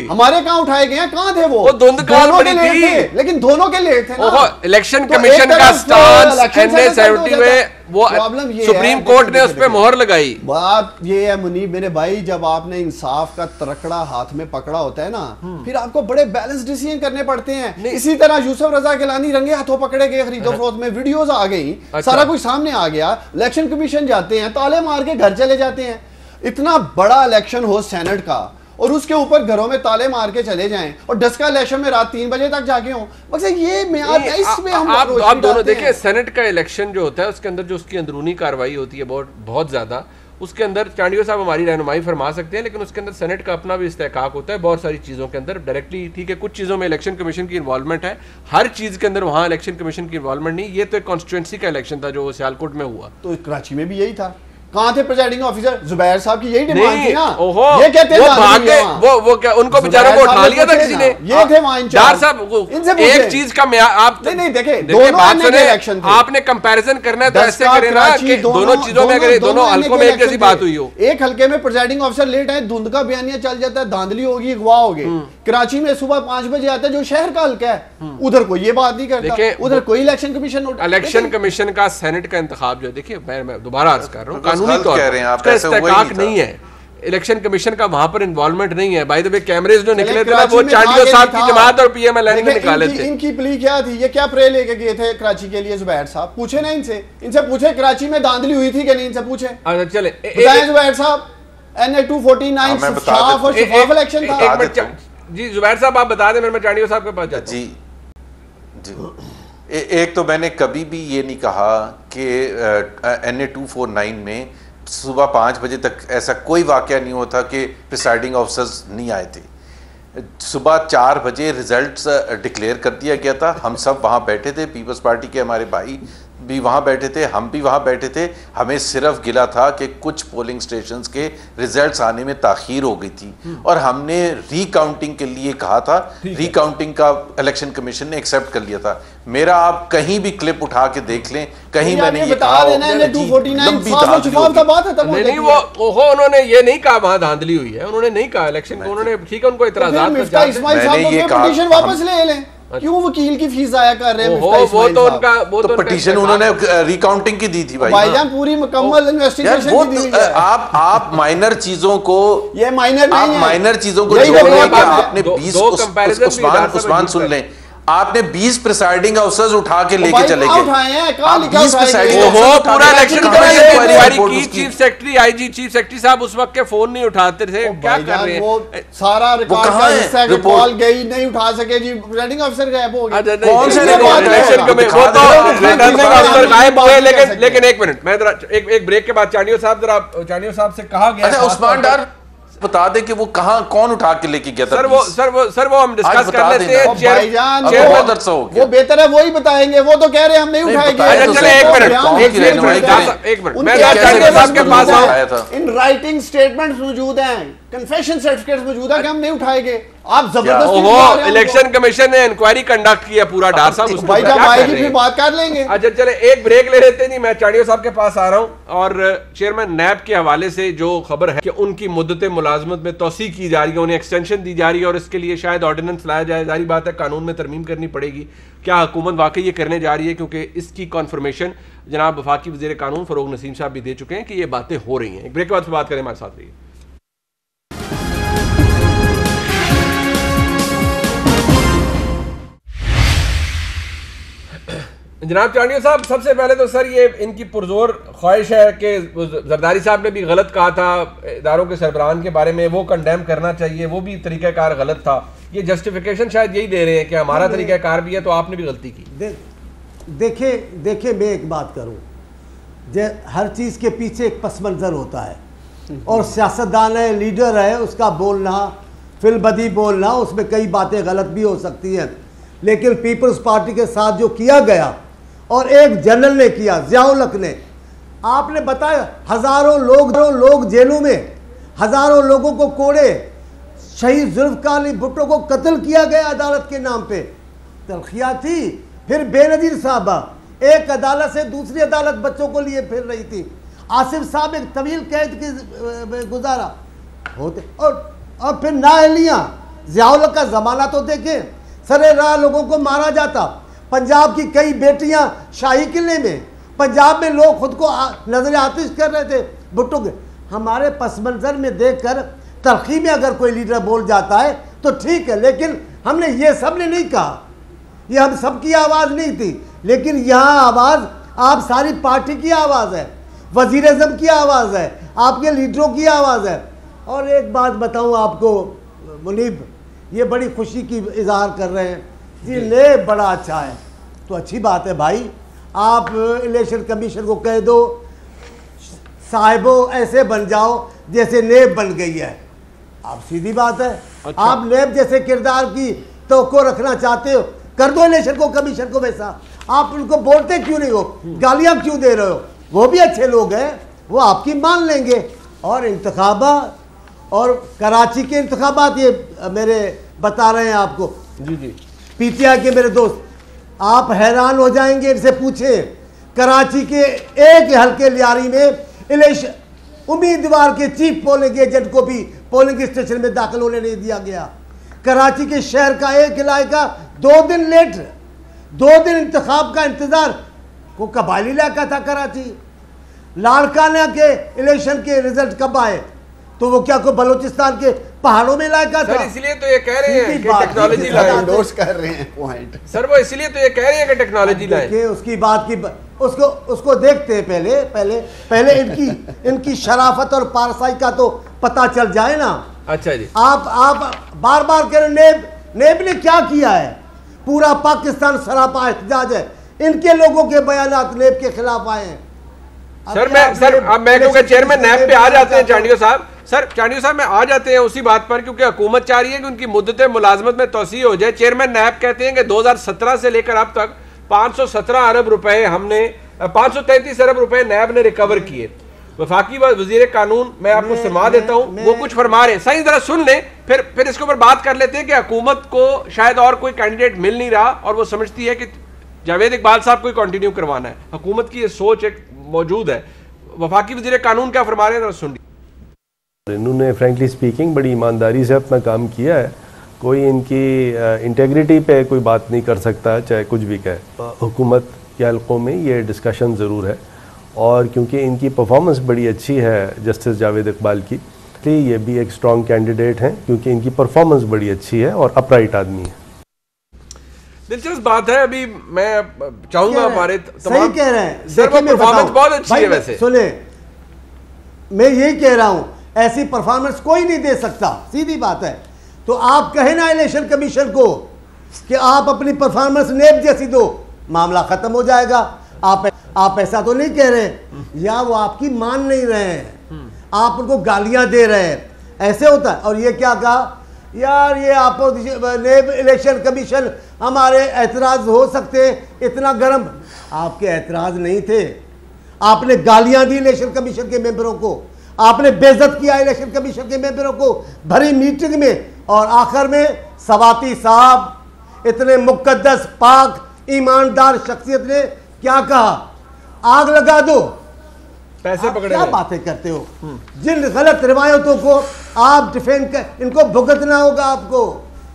[SPEAKER 2] हमारे, कहां उठाए गए हैं, कहां थे वो
[SPEAKER 1] धुंध काल पड़ी थी,
[SPEAKER 2] लेकिन दोनों के लेट थे ना।
[SPEAKER 1] इलेक्शन कमीशन का स्टांस NA 70 में वो सुप्रीम कोर्ट ने उस पर मोहर लगाई।
[SPEAKER 2] बात ये है मुनीब मेरे भाई, जब आपने इंसाफ का तरकड़ा हाथ में पकड़ा होता है ना, फिर आपको बड़े बैलेंस डिसीजन करने पड़ते हैं। इसी तरह यूसुफ रजा गिलानी रंगे हाथों पकड़े गए खरीदो फरोख्त में, वीडियोस आ गई, सारा कुछ सामने आ गया। इलेक्शन कमीशन जाते हैं, ताले मार के घर चले जाते हैं। इतना बड़ा इलेक्शन हो सेनेट का और उसके ऊपर घरों में ताले मार के चले जाएं और 10 का इलेक्शन में रात 3 बजे तक जाके हों, मकसद ये इसमें हम
[SPEAKER 1] आप दोनों देखिए, सेनेट का इलेक्शन जो होता है उसके अंदर जो उसकी अंदरूनी कार्रवाई होती है बहुत ज्यादा, उसके अंदर चांडियो साहब हमारी रहनुमाई फरमा सकते हैं, लेकिन उसके अंदर सेनेट का अपना भी इस्तेहकाक होता है बहुत सारी चीज़ों के अंदर डायरेक्टली। ठीक है, कुछ चीज़ों में इलेक्शन कमीशन की इन्वॉल्वमेंट है, हर चीज़ के अंदर वहाँ इलेक्शन कमीशन की इन्वॉल्वमेंट नहीं। ये तो एक कॉन्स्टिट्यूंसी का इलेक्शन था जो सियालकोट में हुआ,
[SPEAKER 2] तो कराची में भी यही था। कहां थे प्रिजाइडिंग ऑफिसर? जुबैर साहब की यही डिमांड थी ना।
[SPEAKER 1] ये कहते हैं वो क्या उनको बेचारों को उठा लिया था किसी ने?
[SPEAKER 2] ये थे वहां इंचार्ज
[SPEAKER 1] साहब। एक चीज का आप
[SPEAKER 2] नहीं देखे, बात सुने,
[SPEAKER 1] आपने कंपैरिजन करना है तो ऐसे करें ना कि दोनों चीजों में अगर दोनों हल्कों में एक जैसी बात हुई हो।
[SPEAKER 2] एक हल्के में प्रिजाइडिंग ऑफिसर लेट आए, धुंध का बयानिया चल जाता है, धांधली होगी, अगवा हो गए। कराची में सुबह 5 बजे आता है जो शहर का हल्का है, उधर कोई ये बात नहीं करता, उधर कोई इलेक्शन
[SPEAKER 1] कमीशन का सेनेट का इंतखाब जो है, देखिए मैं दोबारा अर्ज कर रहा हूँ, कानूनी तौर पर इस्तेहकाक नहीं है, इलेक्शन कमीशन का वहां पर इन्वॉल्वमेंट नहीं है। बाय द वे कैमरेज जो निकले थे ना वो चांडियो साहब की जमात और PMLN ने निकाले थे।
[SPEAKER 2] इनकी प्ली क्या थी, ये क्या प्रे लेके गए थे कराची के लिए? जुबैर साहब पूछे ना इनसे पूछे कराची में धांधली हुई थी कि नहीं, इनसे पूछे।
[SPEAKER 1] अच्छा चले
[SPEAKER 2] जुबैर साहब, NA 249 साफ और शफाफ इलेक्शन था।
[SPEAKER 1] जी जुबैर साहब आप बता दें, मैं चांडियो साहब के पास जाता हूं।
[SPEAKER 4] जी एक तो मैंने कभी भी ये नहीं कहा कि NA 249 में सुबह 5 बजे तक ऐसा कोई वाकया नहीं होता कि प्रिसाइडिंग ऑफिसर्स नहीं आए थे। सुबह 4 बजे रिजल्ट्स डिक्लेयर कर दिया गया था, हम सब वहाँ बैठे थे, पीपल्स पार्टी के हमारे भाई भी वहाँ बैठे थे, हम भी वहाँ बैठे थे। हमें सिर्फ गिला था कि कुछ पोलिंग स्टेशंस के रिजल्ट्स आने में ताख़ीर हो गई थी और हमने रीकाउंटिंग के लिए कहा था। रीकाउंटिंग का इलेक्शन कमीशन ने एक्सेप्ट कर लिया था। मेरा आप कहीं भी क्लिप उठा के देख लें, कहीं मैंने ये कहा
[SPEAKER 1] नहीं, वो उन्होंने ये नहीं कहा वहाँ धांधली हुई है, उन्होंने नहीं कहा इलेक्शन को, उन्होंने ठीक है उनको इतराज़ात
[SPEAKER 2] वापस ले लें, क्यों वकील की फीस आया कर रहे हैं?
[SPEAKER 1] वो तो उनका
[SPEAKER 4] पिटीशन उन्होंने रिकाउंटिंग की दी थी
[SPEAKER 2] भाईजान, पूरी मुकम्मल इन्वेस्टिगेशन की दी है।
[SPEAKER 4] आप माइनर चीजों को,
[SPEAKER 2] ये माइनर नहीं है,
[SPEAKER 4] माइनर चीजों को आपने 20 उस्मान सुन लें, आपने 20 प्रिसाइडिंग ऑफिसर्स उठा के लेके चले गए।
[SPEAKER 1] पूरा इलेक्शन कमीशन की chief secretary IG chief secretary साहब उस वक्त के फोन नहीं उठाते थे, क्या कर रहे हैं? वो
[SPEAKER 2] सारा रिकॉर्ड का हिस्सा है, कॉल गई नहीं उठा सके जी, रिटर्निंग अफसर गायब हो गए।
[SPEAKER 4] कौन से
[SPEAKER 1] इलेक्शन कमीशन वो तो रिटर्निंग अफसर गायब हुए, लेकिन एक मिनट मैं जरा एक ब्रेक के बाद चांडियो साहब से कहा गया,
[SPEAKER 4] उस्मान डार बता दे कि वो कहां कौन उठा के लेके गया था।
[SPEAKER 1] सर वो हम डिस्कस कर लेते हैं।
[SPEAKER 2] भाईजान वो बेहतर है, वो ही बताएंगे। वो तो कह रहे हैं हम नहीं उठाएंगे।
[SPEAKER 1] एक मिनट मैं साहब के पास आया था,
[SPEAKER 2] इन राइटिंग स्टेटमेंट्स मौजूद हैं, कन्फेशन सर्टिफिकेट्स मौजूद है कि हम नहीं उठाएंगे। आप जबरदस्ती
[SPEAKER 1] इलेक्शन कमीशन ने इंक्वायरी कंडक्ट किया पूरा डार साहब,
[SPEAKER 2] भाई जब आएगी फिर बात कर लेंगे।
[SPEAKER 1] अच्छा चले एक ब्रेक ले लेते नहीं, मैं चांडियो साहब के पास आ रहा हूं और चेयरमैन नैब के हवाले से जो खबर है कि उनकी मुद्दत मुलाजमत में तोसी की जा रही है, उन्हें एक्सटेंशन दी जा रही है और इसके लिए शायद ऑर्डिनेंस लाया जाए। जारी बात है कानून में तरमीम करनी पड़ेगी। क्या हुकूमत वाकई ये करने जा रही है? क्योंकि इसकी कॉन्फर्मेशन जनाब वफाकी वज़ीर कानून फ़रोग नसीम साहब भी दे चुके हैं कि ये बातें हो रही हैं। एक ब्रेक के बाद बात करें, हमारे साथ रहिए। जनाब चांडियो साहब, सबसे पहले तो सर ये इनकी पुरजोर ख्वाहिश है कि जरदारी साहब ने भी गलत कहा था इदारों के सरबराहान के बारे में, वो कंडेम करना चाहिए, वो भी तरीक़ाकार गलत था। ये जस्टिफिकेशन शायद यही दे रहे हैं कि हमारा तरीक़ाकार भी है तो आपने भी गलती की।
[SPEAKER 3] देखिए मैं एक बात करूं, हर चीज़ के पीछे एक पस मंज़र होता है और सियासतदान है, लीडर है, उसका बोलना फिलबदी बोलना, उसमें कई बातें गलत भी हो सकती हैं। लेकिन पीपल्स पार्टी के साथ जो किया गया और एक जनरल ने किया, ज़ियाउल हक ने, आपने बताया हज़ारों लोग जेलों में, हज़ारों लोगों को कोड़े, शहीद जुल्फ़िकार अली भुट्टो को कत्ल किया गया अदालत के नाम पे, तलखियाँ थी। फिर बेनज़ीर साहबा एक अदालत से दूसरी अदालत बच्चों को लिए फिर रही थी। आसिफ साहब एक तवील कैद की गुजारा होते और फिर नाअहलियाँ, ज़ियाउल हक का ज़माना तो देखें, सरे राह लोगों को मारा जाता। पंजाब की कई बेटियां शाही किले में, पंजाब में लोग खुद को नजर आतिश कर रहे थे भुट्टो के। हमारे पस मंजर में देखकर तलखी में अगर कोई लीडर बोल जाता है तो ठीक है, लेकिन हमने ये सब ने नहीं कहा, ये हम सब की आवाज़ नहीं थी। लेकिन यहाँ आवाज़ आप सारी पार्टी की आवाज़ है, वज़ीर आज़म की आवाज़ है, आपके लीडरों की आवाज़ है। और एक बात बताऊँ आपको मुनीब, ये बड़ी खुशी की इजहार कर रहे हैं जी, नेब बड़ा अच्छा है, तो अच्छी बात है भाई। आप इलेक्शन कमीशन को कह दो साहिबो ऐसे बन जाओ जैसे नेब बन गई है, आप सीधी बात है। अच्छा। आप नेब जैसे किरदार की तवक्को रखना चाहते हो, कर दो इलेक्शन को कमीशन को वैसा। आप उनको बोलते क्यों नहीं हो, गालियाँ क्यों दे रहे हो? वो भी अच्छे लोग हैं, वो आपकी मान लेंगे। और इंतखाबात और कराची के इंतखाबात ये मेरे बता रहे हैं आपको
[SPEAKER 1] जी,
[SPEAKER 3] पीटीआई के मेरे दोस्त, आप हैरान हो जाएंगे। इनसे पूछे कराची के एक हल्के लियारी में इलेक्शन उम्मीदवार के चीफ पोलिंग एजेंट को भी पोलिंग स्टेशन में दाखिल होने नहीं दिया गया। कराची के शहर का एक इलाका 2 दिन लेट, 2 दिन इंतखाब का इंतजार। को कबायली इलाका था कराची, लाड़काना के इलेक्शन के रिजल्ट कब आए तो वो क्या को बलोचिस्तान के पहाड़ों में इलाका था।
[SPEAKER 1] इसलिए तो ये कह रहे हैं कि टेक्नोलॉजी
[SPEAKER 2] एंडोर्स कर रहे हैं पॉइंट
[SPEAKER 1] सर, वो इसलिए तो ये कह रहे हैं कि टेक्नोलॉजी लाए।
[SPEAKER 3] उसकी बात की उसको देखते हैं पहले इनकी शराफत और पारसाई का तो पता चल जाए ना।
[SPEAKER 1] अच्छा जी,
[SPEAKER 3] आप बार बार कह रहे नेब ने क्या किया है? पूरा पाकिस्तान सरापा एहतजाज है, इनके लोगों के बयानात नेब के खिलाफ आए हैं।
[SPEAKER 1] सर अब मैं क्योंकि चेयरमैन नैब पे आ जाते हैं चांडियो साहब में आ जाते हैं उसी बात पर, क्योंकि हुकूमत चाह रही है कि उनकी मुद्दत मुलाजमत में तोसी हो जाए। चेयरमैन नैब कहते हैं कि 2017 से लेकर अब तक 517 अरब रुपए हमने 533 अरब रुपए नैब ने रिकवर किए। वफाकी वजीर कानून मैं आपको सुना देता हूँ, वो कुछ फरमा रहे हैं, सही जरा सुन लें, फिर इसके ऊपर बात कर लेते हैं कि हुकूमत को शायद और कोई कैंडिडेट मिल नहीं रहा और वो समझती है कि जावेद इकबाल साहब को कंटिन्यू करवाना है। हुकूमत की ये सोच एक मौजूद है। वफाकी वजीर कानून क्या फरमा रहे हैं, सुन।
[SPEAKER 5] इन्होंने फ्रैंकली स्पीकिंग बड़ी ईमानदारी से अपना काम किया है, कोई इनकी इंटेग्रिटी पे कोई बात नहीं कर सकता चाहे कुछ भी कहे। हुकूमत के हल्कों में ये डिस्कशन ज़रूर है और क्योंकि इनकी परफॉर्मेंस बड़ी अच्छी है जस्टिस जावेद इकबाल की, तो ये भी एक स्ट्रॉन्ग कैंडिडेट हैं क्योंकि इनकी परफॉर्मेंस बड़ी अच्छी है और अपराइट आदमी है।
[SPEAKER 1] दिलचस्प बात है। अभी मैं चाहूंगा हमारे
[SPEAKER 3] सही कह रहे हैं
[SPEAKER 1] सर, वो परफॉर्मेंस बहुत अच्छी है वैसे।
[SPEAKER 3] सुने, मैं यही कह रहा हूं, ऐसी परफॉर्मेंस कोई नहीं दे सकता, सीधी बात है। तो आप कहे ना इलेक्शन कमीशन को कि आप अपनी परफॉर्मेंस नेब जैसी दो, मामला खत्म हो जाएगा। आप ऐसा तो नहीं कह रहे, या वो आपकी मान नहीं रहे हैं, आप उनको गालियां दे रहे हैं, ऐसे होता है। और ये क्या कहा यार, ये अपोजिशन नेब इलेक्शन कमीशन हमारे एतराज हो सकते, इतना गर्म। आपके एतराज नहीं थे, आपने गालियां दी इलेक्शन कमीशन के मेंबरों को, आपने बेइज्जत किया इलेक्शन कमीशन के मेंबरों को भरी मीटिंग में, और आखिर में सवाती साहब इतने मुकद्दस पाक ईमानदार शख्सियत ने क्या कहा, आग लगा दो।
[SPEAKER 1] पैसे पकड़े,
[SPEAKER 3] क्या बातें करते हो? जिन गलत रिवायतों को आप डिफेंड कर, इनको भुगतना होगा आपको।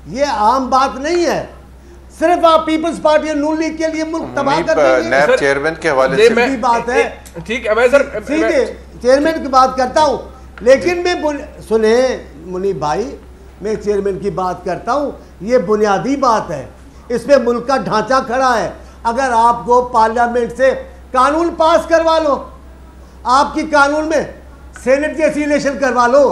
[SPEAKER 3] ये आम बात नहीं है, सिर्फ आप पीपल्स पार्टी नून लीग के लिए मुल्क तबाह कर देंगे।
[SPEAKER 4] नैब चेयरमैन के हवाले से
[SPEAKER 3] भी बात है,
[SPEAKER 1] ठीक है। मैं सर
[SPEAKER 3] सीधे चेयरमैन की बात करता हूं, लेकिन मैं सुने मुनीब भाई, मैं चेयरमैन की बात करता हूं, ये बुनियादी बात है, इसमें मुल्क का ढांचा खड़ा है। अगर आपको पार्लियामेंट से कानून पास करवा लो, आपकी कानून में सेनेट जैसी इलेक्शन करवा लो,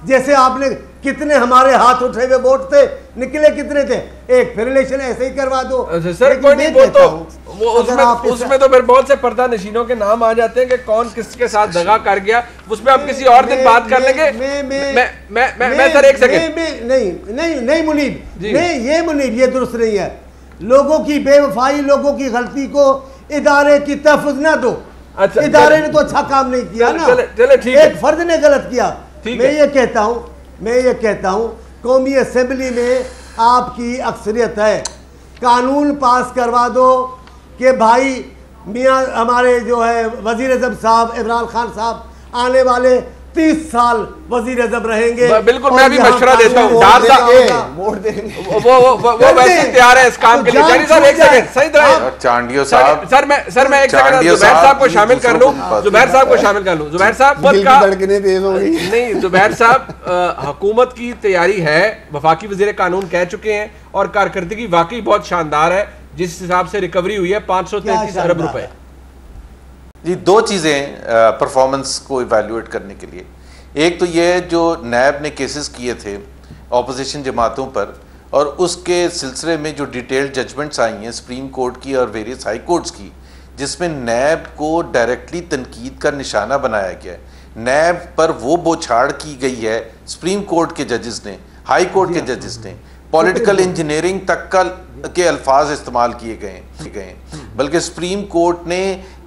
[SPEAKER 3] जैसे आपने कितने हमारे हाथ उठे हुए वोट थे, निकले कितने थे, एक फिर इलेक्शन ऐसे ही करवा दो।
[SPEAKER 1] सर कोई नहीं, वो तो वो उसमें तो फिर बहुत से पर्दा नशीनों के नाम आ जाते हैं कि कौन किसके साथ दगा कर गया, उसमें आप किसी और दिन बात कर लेंगे। मैं सर एक सेकंड,
[SPEAKER 3] नहीं मुनीब, नहीं, ये दुरुस्त नहीं है। लोगों की बेवफाई, लोगों की गलती को इदारे की तहफ़्फ़ुज़ ना दो। अच्छा, इदारे ने तो अच्छा काम नहीं किया ना,
[SPEAKER 1] चले ठीक है,
[SPEAKER 3] एक फर्द ने गलत किया। मैं ये कहता हूं कौमी असेंबली में आपकी अक्सरियत है, कानून पास करवा दो कि भाई मियाँ हमारे जो है वजीर आज़म साहब इमरान खान साहब आने वाले 30 साल वजीर आज़म रहेंगे।
[SPEAKER 1] बिल्कुल, मैं भी मशवरा देता हूँ, वोट देंगे, वो वैसे तैयार है इस काम के लिए। सर एक सेकंड, सही तरह
[SPEAKER 4] चांडियो साहब,
[SPEAKER 1] सर मैं एक सेकंड जुबैर साहब को शामिल कर लूं, जुबैर साहब नहीं, जुबैर साहब हुकूमत की तैयारी है, वफाकी वजीर कानून कह चुके हैं, और कारकर्दगी वाकई बहुत शानदार है, जिस हिसाब से रिकवरी हुई है 533 अरब रुपए।
[SPEAKER 4] जी, दो चीज़ें परफॉर्मेंस को इवैल्यूएट करने के लिए। एक तो ये जो नैब ने केसेस किए थे ऑपोजिशन जमातों पर, और उसके सिलसिले में जो डिटेल्ड जजमेंट्स आई हैं सुप्रीम कोर्ट की और वेरियस हाई कोर्ट्स की, जिसमें नैब को डायरेक्टली तनकीद का निशाना बनाया गया है। नैब पर वो बौछाड़ की गई है सुप्रीम कोर्ट के जजेस ने, हाई कोर्ट के जजेस ने, पॉलिटिकल इंजीनियरिंग तक के अल्फाज इस्तेमाल किए गए। बल्कि सुप्रीम कोर्ट ने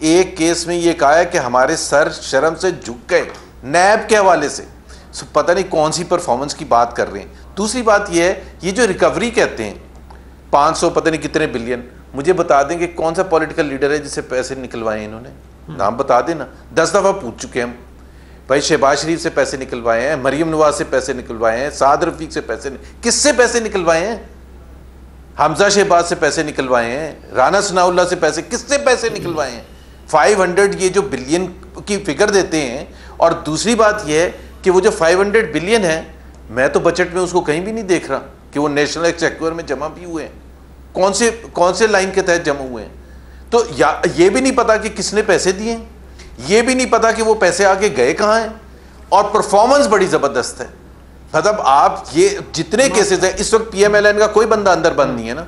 [SPEAKER 4] एक केस में ये कहा है कि हमारे सर शर्म से झुक गए नैब के हवाले से। पता नहीं कौन सी परफॉर्मेंस की बात कर रहे हैं। दूसरी बात ये है, ये जो रिकवरी कहते हैं 500 पता नहीं कितने बिलियन, मुझे बता देंगे कौन सा पॉलिटिकल लीडर है जिससे पैसे निकलवाए इन्होंने, नाम बता देना। 10 दफ़ा पूछ चुके हम भाई, शहबाज शरीफ से पैसे निकलवाए हैं, मरीम नवाज से पैसे निकलवाए हैं, साद रफीक से पैसे, किससे पैसे निकलवाए हैं? हमजा शहबाज से पैसे निकलवाए हैं, राना सनाउल्लाह से पैसे, किससे पैसे निकलवाए हैं? 500 ये जो बिलियन की फिगर देते हैं। और दूसरी बात यह है कि वो जो 500 बिलियन है, मैं तो बजट में उसको कहीं भी नहीं देख रहा कि वो नेशनल एक्सचेकर में जमा भी हुए हैं। कौन से लाइन के तहत जमा हुए हैं? तो ये भी नहीं पता कि किसने पैसे दिए, ये भी नहीं पता कि वो पैसे आगे गए कहाँ हैं। और परफॉर्मेंस बड़ी ज़बरदस्त है। मतलब आप ये जितने केसेस हैं इस वक्त, PMLN का कोई बंदा अंदर बंद नहीं है ना।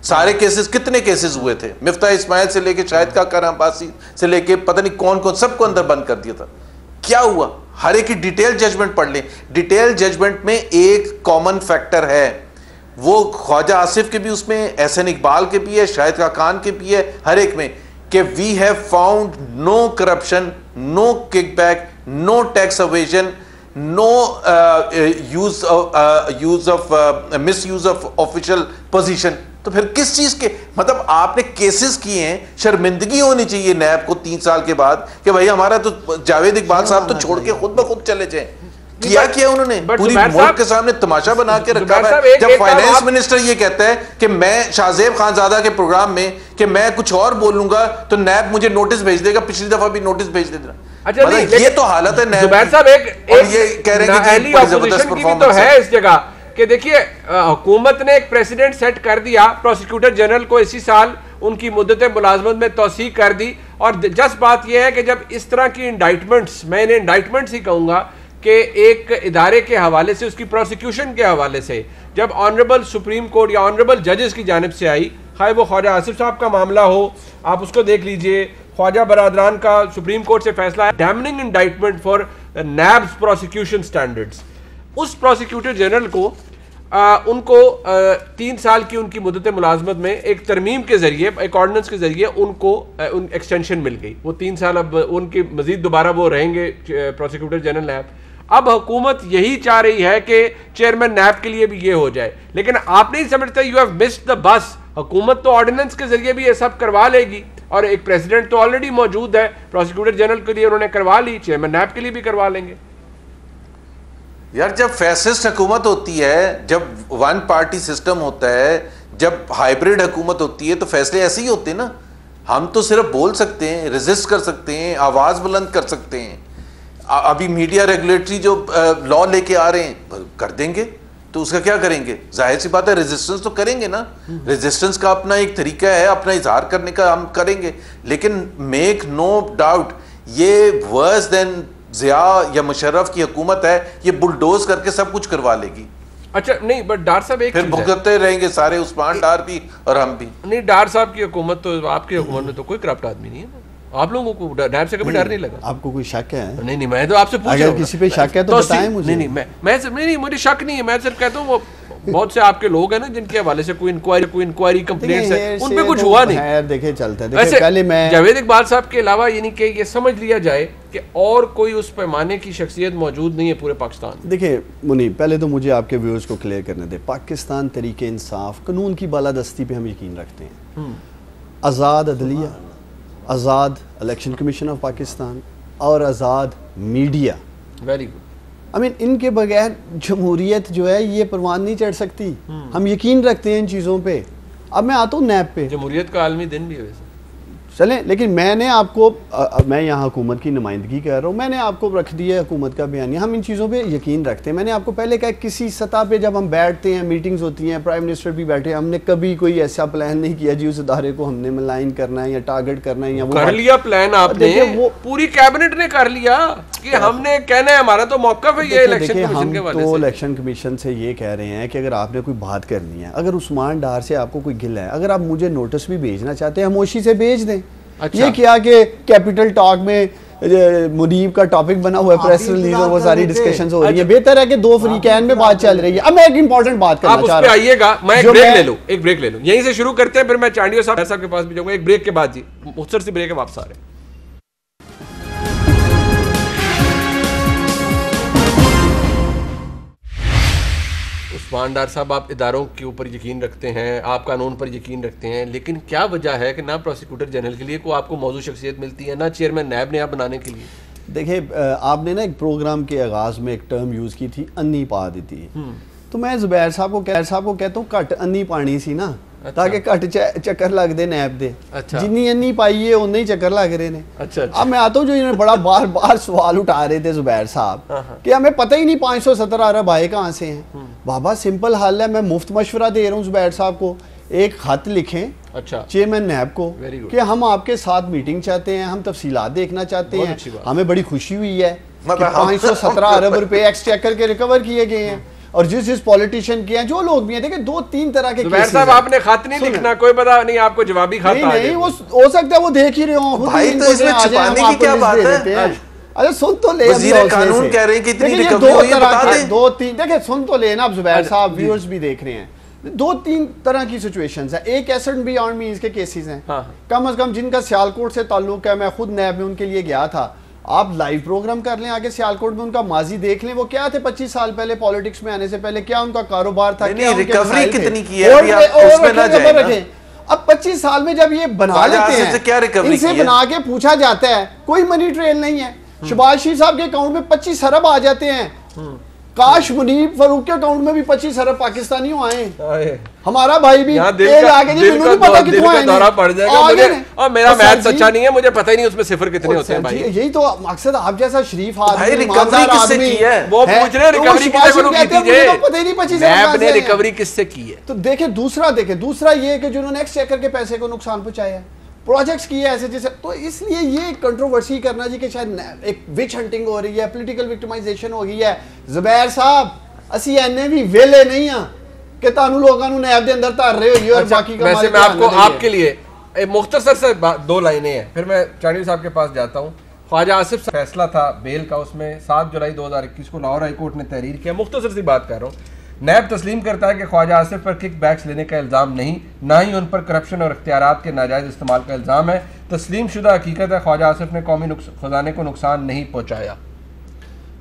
[SPEAKER 4] सारे केसेस, कितने केसेस हुए थे, मिफ्ता इस्माइल से लेके शाहिद काका अब्बासी से लेके पता नहीं कौन कौन, सबको अंदर बंद कर दिया था। क्या हुआ? हर एक की डिटेल जजमेंट पढ़ लें। डिटेल जजमेंट में एक कॉमन फैक्टर है, वो ख्वाजा आसिफ के भी उसमें, एहसन इकबाल के भी है, शाहिद का खान के भी है, हर एक में, कि we have found no corruption, no kickback, no tax evasion, no use of misuse of official position. तो फिर किस चीज के, मतलब आपने केसेस किए हैं, शर्मिंदगी होनी चाहिए नैब को 3 साल के बाद कि भाई हमारा तो जावेद इकबाल साहब तो छोड़ के खुद ब खुद चले जाए। किया उन्होंने, पूरी मुल्क के सामने तमाशा बना के रखा है। जब फाइनेंस मिनिस्टर ये कहता है कि मैं शाहजेब खानजादा के प्रोग्राम में कि मैं कुछ और बोलूंगा तो नैब मुझे नोटिस भेज देगा, पिछली दफा भी नोटिस भेज देगा।
[SPEAKER 1] अच्छा, मतलब
[SPEAKER 3] ये तो हालत है नैब।
[SPEAKER 1] जुबैर साहब, एक
[SPEAKER 3] ये कह रहे हैं कि
[SPEAKER 1] जबरदस्त परफॉर्मेंस है इस जगह कि देखिए हुकूमत ने एक प्रेसिडेंट सेट कर दिया, प्रोसिक्यूटर जनरल को इसी साल उनकी मुद्दत मुलाजमत में तौसीक कर दी। और जस्ट बात यह है कि जब इस तरह की इंडाइटमेंट्स, मैं इन्हें इंडाइटमेंट्स ही कहूँगा कि एक इदारे के हवाले से, उसकी प्रोसिक्यूशन के हवाले से जब ऑनरेबल सुप्रीम कोर्ट या ऑनरेबल जजेस की जानिब से आई, खाए वो ख्वाजा आसिफ साहब का मामला हो, आप उसको देख लीजिए, ख्वाजा बरादरान का सुप्रीम कोर्ट से फैसला है, डैमनिंग इंडाइटमेंट फॉर नैब्स प्रोसिक्यूशन स्टैंडर्ड्स। उस प्रोसिक्यूटर जनरल को उनको 3 साल की उनकी मुद्दत मुलाजमत में एक तरमीम के जरिए, एक ऑर्डिनेंस के जरिए उनको एक्सटेंशन मिल गई। वो 3 साल अब उनकी मजीद दोबारा वो रहेंगे प्रोसिक्यूटर जनरल नैब। अब हुकूमत यही चाह रही है कि चेयरमैन नैब के लिए भी ये हो जाए, लेकिन आप नहीं समझते, you have missed the bus. हुकूमत तो ऑर्डिनेंस के जरिए भी ये सब करवा लेगी, और एक प्रेसिडेंट तो ऑलरेडी मौजूद है, प्रोसिक्यूटर जनरल के लिए उन्होंने करवा ली, चेयरमैन नैब के लिए भी करवा लेंगे।
[SPEAKER 4] यार जब फैसिस्ट हुकूमत होती है, जब वन पार्टी सिस्टम होता है, जब हाइब्रिड हुकूमत होती है, तो फैसले ऐसे ही होते हैं ना। हम तो सिर्फ बोल सकते हैं, रेजिस्ट कर सकते हैं, आवाज बुलंद कर सकते हैं। अभी मीडिया रेगुलेटरी जो लॉ लेके आ रहे हैं कर देंगे, तो उसका क्या करेंगे? जाहिर सी बात है रेजिस्टेंस तो करेंगे ना। रेजिस्टेंस का अपना एक तरीका है, अपना इजहार करने का हम करेंगे, लेकिन मेक नो डाउट ये वर्स देन ज़िया या मुशर्रफ की हुकूमत है, ये बुलडोज करके सब कुछ करवा लेगी।
[SPEAKER 1] अच्छा नहीं, बट डार साहब एक
[SPEAKER 4] फिर भुगतते रहेंगे सारे, उस्मान डार भी और हम भी।
[SPEAKER 1] नहीं, डार साहब की हुकूमत तो, आपकी हुकूमत में तो कोई करप्ट आदमी नहीं है ना। आप लोगों को नैब से कभी डर नहीं लगा?
[SPEAKER 2] आपको कोई शक है?
[SPEAKER 1] नहीं, मैं तो आपसे पूछ रहा हूं, किसी
[SPEAKER 2] पे शक है तो बताएं मुझे।
[SPEAKER 1] नहीं, मुझे शक नहीं है, मैं सिर्फ कहता हूँ वो बहुत से आपके लोग हैं ना जिनके हवाले से कोई इंक्वायरी कंप्लेंट्स है, उन पे कुछ हुआ नहीं।
[SPEAKER 2] देखिए चलता है। देखिए पहले मैं
[SPEAKER 1] जावेद इकबाल साहब के अलावा यानी कि ये समझ लिया जाए कि और कोई उस पैमाने की शख्सियत मौजूद नहीं है पूरे पाकिस्तान।
[SPEAKER 2] देखिए मुनीब, पहले तो मुझे आपके व्यूअर्स को क्लियर करने दे, पाकिस्तान तरीके इंसाफ, कानून की बालादस्ती पे हम यकीन रखते हैं। आज़ाद अदलिया, आज़ाद इलेक्शन कमीशन ऑफ पाकिस्तान और आज़ाद media,
[SPEAKER 1] very good.
[SPEAKER 2] I mean इनके बगैर जमहूरियत जो है ये परवान नहीं चढ़ सकती। हम यकीन रखते हैं इन चीज़ों पे। अब मैं आता हूँ नैब पे।
[SPEAKER 1] जमहूरियत का आलमी दिन भी है वैसे,
[SPEAKER 2] चलें, लेकिन मैंने आपको मैं यहाँ हुकूमत की नुमाइंदगी कर रहा हूँ, मैंने आपको रख दिया हुकूमत का बयानिया। हम इन चीज़ों पे यकीन रखते हैं। मैंने आपको पहले कहा किसी सतह पे जब हम बैठते हैं, मीटिंग्स होती हैं, प्राइम मिनिस्टर भी बैठे, हमने कभी कोई ऐसा प्लान नहीं किया जी उस इदारे को हमने मलाइन करना है या टारगेट करना है या
[SPEAKER 1] कर लिया प्लान आपने, वो पूरी कैबिनेट ने कर लिया कि हमने कहना है, हमारा तो मौक़िफ़ है ये इलेक्शन कमीशन के वाले से।
[SPEAKER 2] तो इलेक्शन कमीशन से ये कह रहे हैं कि अगर आपने कोई बात करनी है, अगर उस्मान डार से आपको कोई गिला है, अगर आप मुझे नोटिस भी भेजना चाहते हैं, खामोशी से भेज दें। अच्छा। ये क्या कि कैपिटल टॉक में मुनीब का टॉपिक बना हुआ है, प्रेस रिलीज और वो सारी डिस्कशंस हो रही है। बेहतर है कि दो फ्रीकैन में बात चल रही है। अब मैं एक इंपॉर्टेंट बात करना चाह रहा हूं,
[SPEAKER 1] आइएगा, मैं एक ब्रेक ले लूं, यहीं से शुरू करते हैं, फिर मैं चांडियो साहब के पास भी जाऊंगा। एक ब्रेक के बाद जी, मुख्तसर सी ब्रेक है, वापस आ रहे हैं। उस्मान डार साहब, आप इदारों के ऊपर यकीन रखते हैं, आप कानून पर यकीन रखते हैं, लेकिन क्या वजह है कि ना प्रोसिक्यूटर जनरल के लिए को आपको मौजूद शख्सियत मिलती है, ना चेयरमैन नैब ने आप बनाने के लिए?
[SPEAKER 2] देखिए आपने ना एक प्रोग्राम के आगाज़ में एक टर्म यूज़ की थी, अन्नी पा दी थी। तो मैं ज़ुबैर साहब को कहता हूँ घट अन्नी पानी सी ना, ताकि घट चक्कर लग दे नैब दे। अच्छा। जिन्नी अन्नी पाई है उन्ने ही चक्कर लग रहे ने। अच्छा। अब मैं आता हूँ जो इन्होंने बड़ा बार बार सवाल उठा रहे थे ज़ुबैर साहब कि हमें पता ही नहीं 517 अरब आए कहाँ से हैं। बाबा सिंपल हल है, मैं मुफ्त मशवरा दे रहा हूँ ज़ुबैर साहब को, एक खत लिखें
[SPEAKER 1] अच्छा
[SPEAKER 2] चेयरमैन नैब को कि हम आपके साथ मीटिंग चाहते हैं, हम तफसीलात देखना चाहते हैं, हमें बड़ी खुशी हुई है कि 517 अरब रुपए एक्सचेकर के रिकवर किए गए हैं और जिस पॉलिटिशियन के हैं, जो लोग भी हैं। देखिए 2-3 तरह के केसेस
[SPEAKER 1] साहब, आपने खत नहीं लिखना, कोई पता नहीं आपको जवाबी खत
[SPEAKER 2] नहीं, वो हो सकता है वो देख ही रहे हो भाई, तो इसमें छुपाने की क्या बात है? अरे सुन तो ले,
[SPEAKER 4] वज़ीर कानून कह रहे हैं कि इतनी रिकवरी हुई है, बता दें।
[SPEAKER 2] 2-3 देखिए सुन तो लेना आप ज़ुबैर साहब, व्यूअर्स भी देख रहे हैं। 2-3 तरह की सिचुएशंस है। एक एसेट बियॉन्ड मींस के केसेस हैं, कम से कम जिनका सियालकोट से ताल्लुक है। मैं खुद नैब में उनके लिए गया था। आप लाइव प्रोग्राम कर लें आगे सियालकोट में, उनका माजी देख लें, वो क्या थे 25 साल पहले पॉलिटिक्स में आने से पहले, क्या उनका कारोबार था, क्या
[SPEAKER 4] रिकवरी कितनी की है, अभी आप उसमें ना जाएं।
[SPEAKER 2] अब 25 साल में जब ये बना लेते हैं, इनसे बना के पूछा जाता है, कोई मनी ट्रेल नहीं है। शहबाज शरीफ साहब के अकाउंट में 25 अरब आ जाते हैं, काश मुनीब फारूक के अकाउंट में भी 25 अरब पाकिस्तानियों आए, हमारा भाई भी तेल आगे नहीं, मुझे नहीं पता कितना है,
[SPEAKER 1] दौरा पड़ जाएगा मुझे, और मेरा मैथ अच्छा नहीं है, मुझे पता ही नहीं उसमें सिफर कितने होते हैं भाई।
[SPEAKER 2] यही तो मकसद, आप जैसा शरीफ आदमी,
[SPEAKER 4] रिकवरी किससे की है
[SPEAKER 1] वो पूछ रहे, रिकवरी किससे की,
[SPEAKER 2] पता ही नहीं 25 अरब
[SPEAKER 1] ने रिकवरी किससे की है।
[SPEAKER 2] तो देखें दूसरा ये है कि जिन्होंने एक्सचेकर के पैसे को नुकसान पहुंचाया, प्रोजेक्ट्स किए ऐसे जैसे, तो इसलिए ये कंट्रोवर्सी करना जी कि शायद एक विच हंटिंग हो रही है, पॉलिटिकल विक्टिमाइजेशन हो गई है। जुबैर साहब असी एने भी वेले नहीं हां कि तानू लोगों ने नैब दे अंदर धर रहे हो और बाकी का।
[SPEAKER 1] वैसे मैं आपको आपके लिए मुख्तसर से 2 लाइनें हैं, फिर मैं चांडी साहब के पास जाता हूं। ख्वाजा आसिफ फैसला था बेल का, उसमें 7 जुलाई 2021 को लाहौर हाई कोर्ट ने तहरीर किया। मुख्तसर सी बात कर रहा हूँ, नैब तस्लीम करता है कि ख्वाजा आसिफ पर किक बैक्स लेने का इल्ज़ाम नहीं, ना ही उन पर करप्शन और इख्तियारात के नाजायज़ इस्तेमाल का इल्ज़ाम है। तस्लीम शुदा हकीकत है ख्वाजा आसिफ ने कौमी खजाने को नुकसान नहीं पहुँचाया।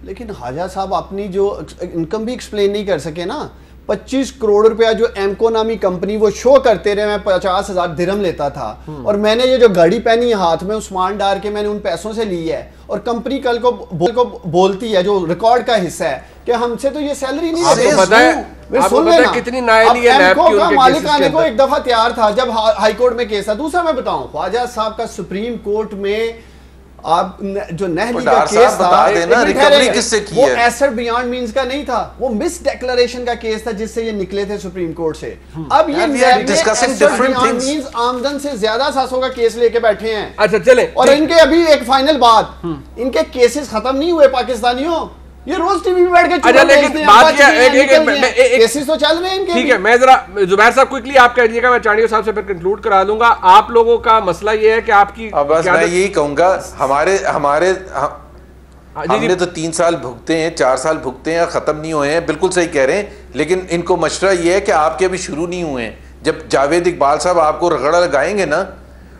[SPEAKER 2] लेकिन ख्वाजा साहब अपनी जो इनकम भी एक्सप्लेन नहीं कर सके ना। 25 करोड़ रुपया जो एमको नामी कंपनी वो शो करते रहे, मैं 50,000 दिरहम लेता था और मैंने ये जो घड़ी पहनी है हाथ में उस्मान डार के मैंने उन पैसों से ली है, और कंपनी कल को बोलती है जो रिकॉर्ड का हिस्सा है कि हमसे तो ये सैलरी नहीं
[SPEAKER 1] आपको कितनी नायली है नैब की, उनके
[SPEAKER 2] मालिक आने को एक दफा तैयार था जब हाई कोर्ट में केस था। दूसरा मैं बताऊं, ख्वाजा साहब का सुप्रीम कोर्ट में आप जो नहली का केस था,
[SPEAKER 4] रिकवरी किससे की
[SPEAKER 2] वो
[SPEAKER 4] है?
[SPEAKER 2] एसेट बियॉन्ड मींस का नहीं था, वो मिस डिक्लेरेशन का केस था जिससे ये निकले थे सुप्रीम कोर्ट से। अब ये एसेट बियॉन्ड मींस आमदन से ज्यादा सासों का केस लेके बैठे हैं।
[SPEAKER 1] अच्छा चले,
[SPEAKER 2] और इनके अभी एक फाइनल बात, इनके केसेस खत्म नहीं हुए पाकिस्तानियों, ये रोज टीवी में बैठ के
[SPEAKER 1] अच्छा, लेकिन बात क्या एक
[SPEAKER 2] केसेस तो चल रहे हैं इनके।
[SPEAKER 1] ठीक है, मैं जरा जुबैर साहब क्विकली आप कह दीजिएगा, मैं चांडियो साहब से फिर कंक्लूड करा दूंगा। आप लोगों का मसला ये है कि आपकी
[SPEAKER 4] बस मैं यही कहूंगा, हमने तो 3 साल भुगते हैं, 4 साल भुगते हैं, खत्म नहीं हुए हैं, बिल्कुल सही कह रहे हैं। लेकिन इनको मशवरा ये है कि आपके अभी शुरू नहीं हुए हैं। जब जावेद इकबाल साहब आपको रगड़ा लगाएंगे ना,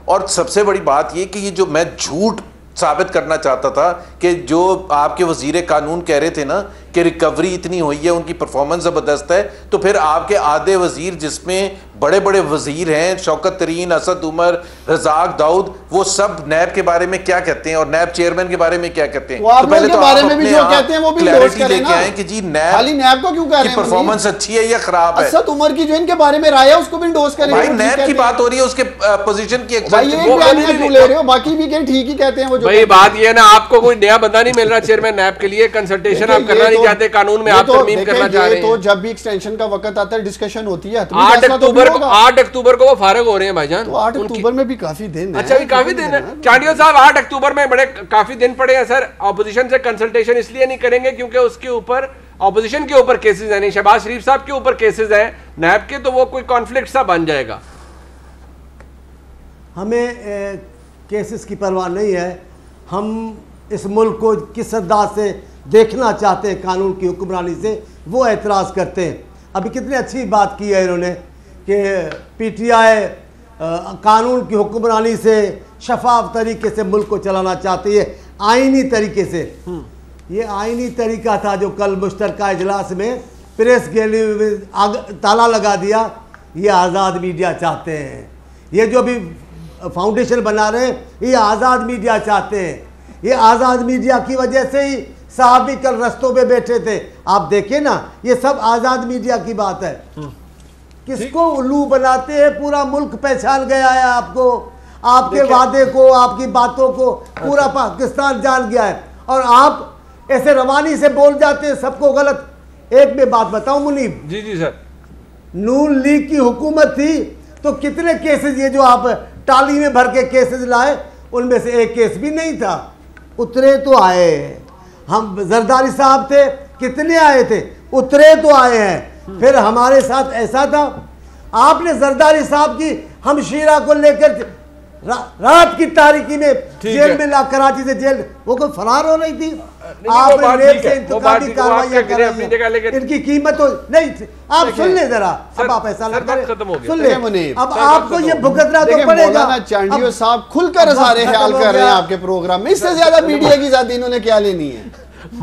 [SPEAKER 4] और सबसे बड़ी बात ये कि ये जो मैं झूठ साबित करना चाहता था कि जो आपके वजीर कानून कह रहे थे ना कि रिकवरी इतनी हुई है, उनकी परफॉर्मेंस ज़बरदस्त है, तो फिर आपके आधे वजीर जिसमें बड़े बड़े वजीर हैं, शौकत तरीन, असद उमर, रजाक दाऊद, वो सब नैब के बारे में क्या कहते हैं और नैब चेयरमैन के बारे में क्या कहते हैं?
[SPEAKER 2] तो पहले तो बारे में भी जो कहते हैं वो भी
[SPEAKER 4] क्लैरिटी लेके आए कि जी
[SPEAKER 2] नैब को क्यों कह रहे हैं
[SPEAKER 4] परफॉर्मेंस अच्छी है या खराब है।
[SPEAKER 2] असद उमर की जो इनके बारे में राय है उसको भी इंडोर्स करें।
[SPEAKER 4] भाई नैब की बात हो रही है, उसके पोजीशन की
[SPEAKER 2] क्यों ले रहे हो? बाकी भी ठीक ही कहते हैं वो।
[SPEAKER 1] भाई बात ये है ना, आपको कोई नया बंदा नहीं मिल रहा चेयरमैन नैब के लिए, कंसल्टेशन आप करना नहीं चाहते, कानून में आप तरमीम करना चाह रहे हैं।
[SPEAKER 2] तो जब भी एक्सटेंशन का वक्त आता है डिस्कशन होती है।
[SPEAKER 1] 8 अक्टूबर को वो फारिग हो रहे हैं भाईजान।
[SPEAKER 2] तो 8 अक्टूबर में भी काफी दिन है।
[SPEAKER 1] अच्छा भी काफी दिन है चांडियो साहब, 8 अक्टूबर में बड़े काफी दिन पड़े हैं सर। ऑपोजिशन से कंसल्टेशन इसलिए नहीं करेंगे क्योंकि उसके ऊपर ऑपोजिशन के ऊपर केसेस है, नहीं शहबाज शरीफ साहब के ऊपर केसेस हैं नैब के, तो वो कोई कॉन्फ्लिक्ट सा बन जाएगा।
[SPEAKER 3] हमें केसेस की परवाह नहीं है, हम इस मुल्क को किस अंदाज से देखना चाहते हैं कानून की हुक्मरानी से, वो एतराज़ करते हैं। अभी कितनी अच्छी बात की है इन्होंने कि पीटीआई कानून की हुक्मरानी से शफाफ तरीके से मुल्क को चलाना चाहती है, आईनी तरीके से। ये आईनी तरीका था जो कल मुश्तरका इजलास में प्रेस गैलरी में ताला लगा दिया। ये आज़ाद मीडिया चाहते हैं, ये जो भी फाउंडेशन बना रहे हैं ये आज़ाद मीडिया चाहते हैं। ये आज़ाद मीडिया की वजह से ही साहब भी कल रस्तों पे बैठे थे, आप देखिए ना, ये सब आज़ाद मीडिया की बात है। किसको उल्लू बनाते हैं, पूरा मुल्क पहचान गया है आपको, आपके वादे को, आपकी बातों को पूरा पाकिस्तान जान गया है, और आप ऐसे रवानी से बोल जाते हैं सबको गलत। एक मैं बात बताऊं मुनीब
[SPEAKER 1] जी जी सर,
[SPEAKER 3] नून लीग की हुकूमत थी तो कितने केसेस ये जो आप टाली में भर के केसेस लाए, उनमें से एक केस भी नहीं था, उतरे तो आए। हम जरदारी साहब थे, कितने आए थे, उतरे तो आए हैं। फिर हमारे साथ ऐसा था, आपने जरदारी साहब की हमशीरा को लेकर रात की तारीकी में जेल में ला, कराची से जेल, वो कोई फरार हो रही थी, आपने रेप से इंतकामी कार्रवाइयां कराई, इनकी कीमत तो नहीं। आप सुन ले जरा, अब आप ऐसा लग रहा है, सुन ले, अब आपको ये भुगतना तो पड़ेगा।
[SPEAKER 2] चांडियो साहब खुलकर सारे ख्याल कर रहे हैं आपके प्रोग्राम में, इससे ज्यादा मीडिया की जाती इन्होंने क्या लेनी है,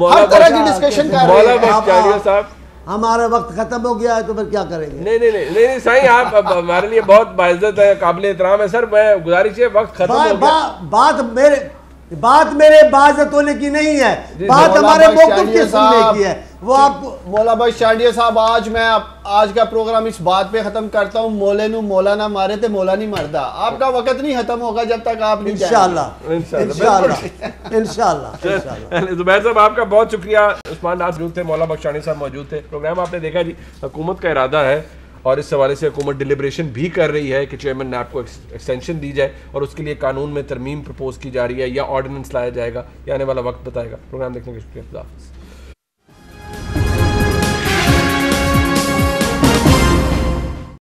[SPEAKER 2] हर तरह की डिस्कशन कर रहे हैं।
[SPEAKER 1] चांडियो साहब
[SPEAKER 3] हमारा वक्त खत्म हो गया है तो फिर क्या करेंगे?
[SPEAKER 1] नहीं साईं, आप हमारे लिए बहुत बाइज्जत है, काबिल एहतराम है सर, मैं गुजारिश है, वक्त खत्म हो गया।
[SPEAKER 3] बात मेरे बात मेरे बाज़त होने की नहीं है, बात हमारे मौक़िफ़ के सुनने की है। वो आप
[SPEAKER 2] मौला भाई शांडिया साहब, आज का प्रोग्राम इस बात पे खत्म करता हूँ, मोले नु मौला ना मारे थे मौला नहीं मरदा। आपका वक्त नहीं खत्म होगा जब तक आप नहीं
[SPEAKER 3] इंशाल्लाह
[SPEAKER 1] जुबैर साहब आपका बहुत शुक्रिया। उस्मान नाज मौजूद थे, मौला बख्शानी साहब मौजूद थे। प्रोग्राम आपने देखा जी, हुकूमत का इरादा है और इस हवाले से हुकूमत डिलिब्रेशन भी कर रही है कि चेयरमैन नैब को एक्सटेंशन दी जाए और उसके लिए कानून में तरमीम प्रपोज की जा रही है या ऑर्डिनेंस लाया जाएगा, या आने वाला वक्त बताएगा। प्रोग्राम देखने का शुक्रिया।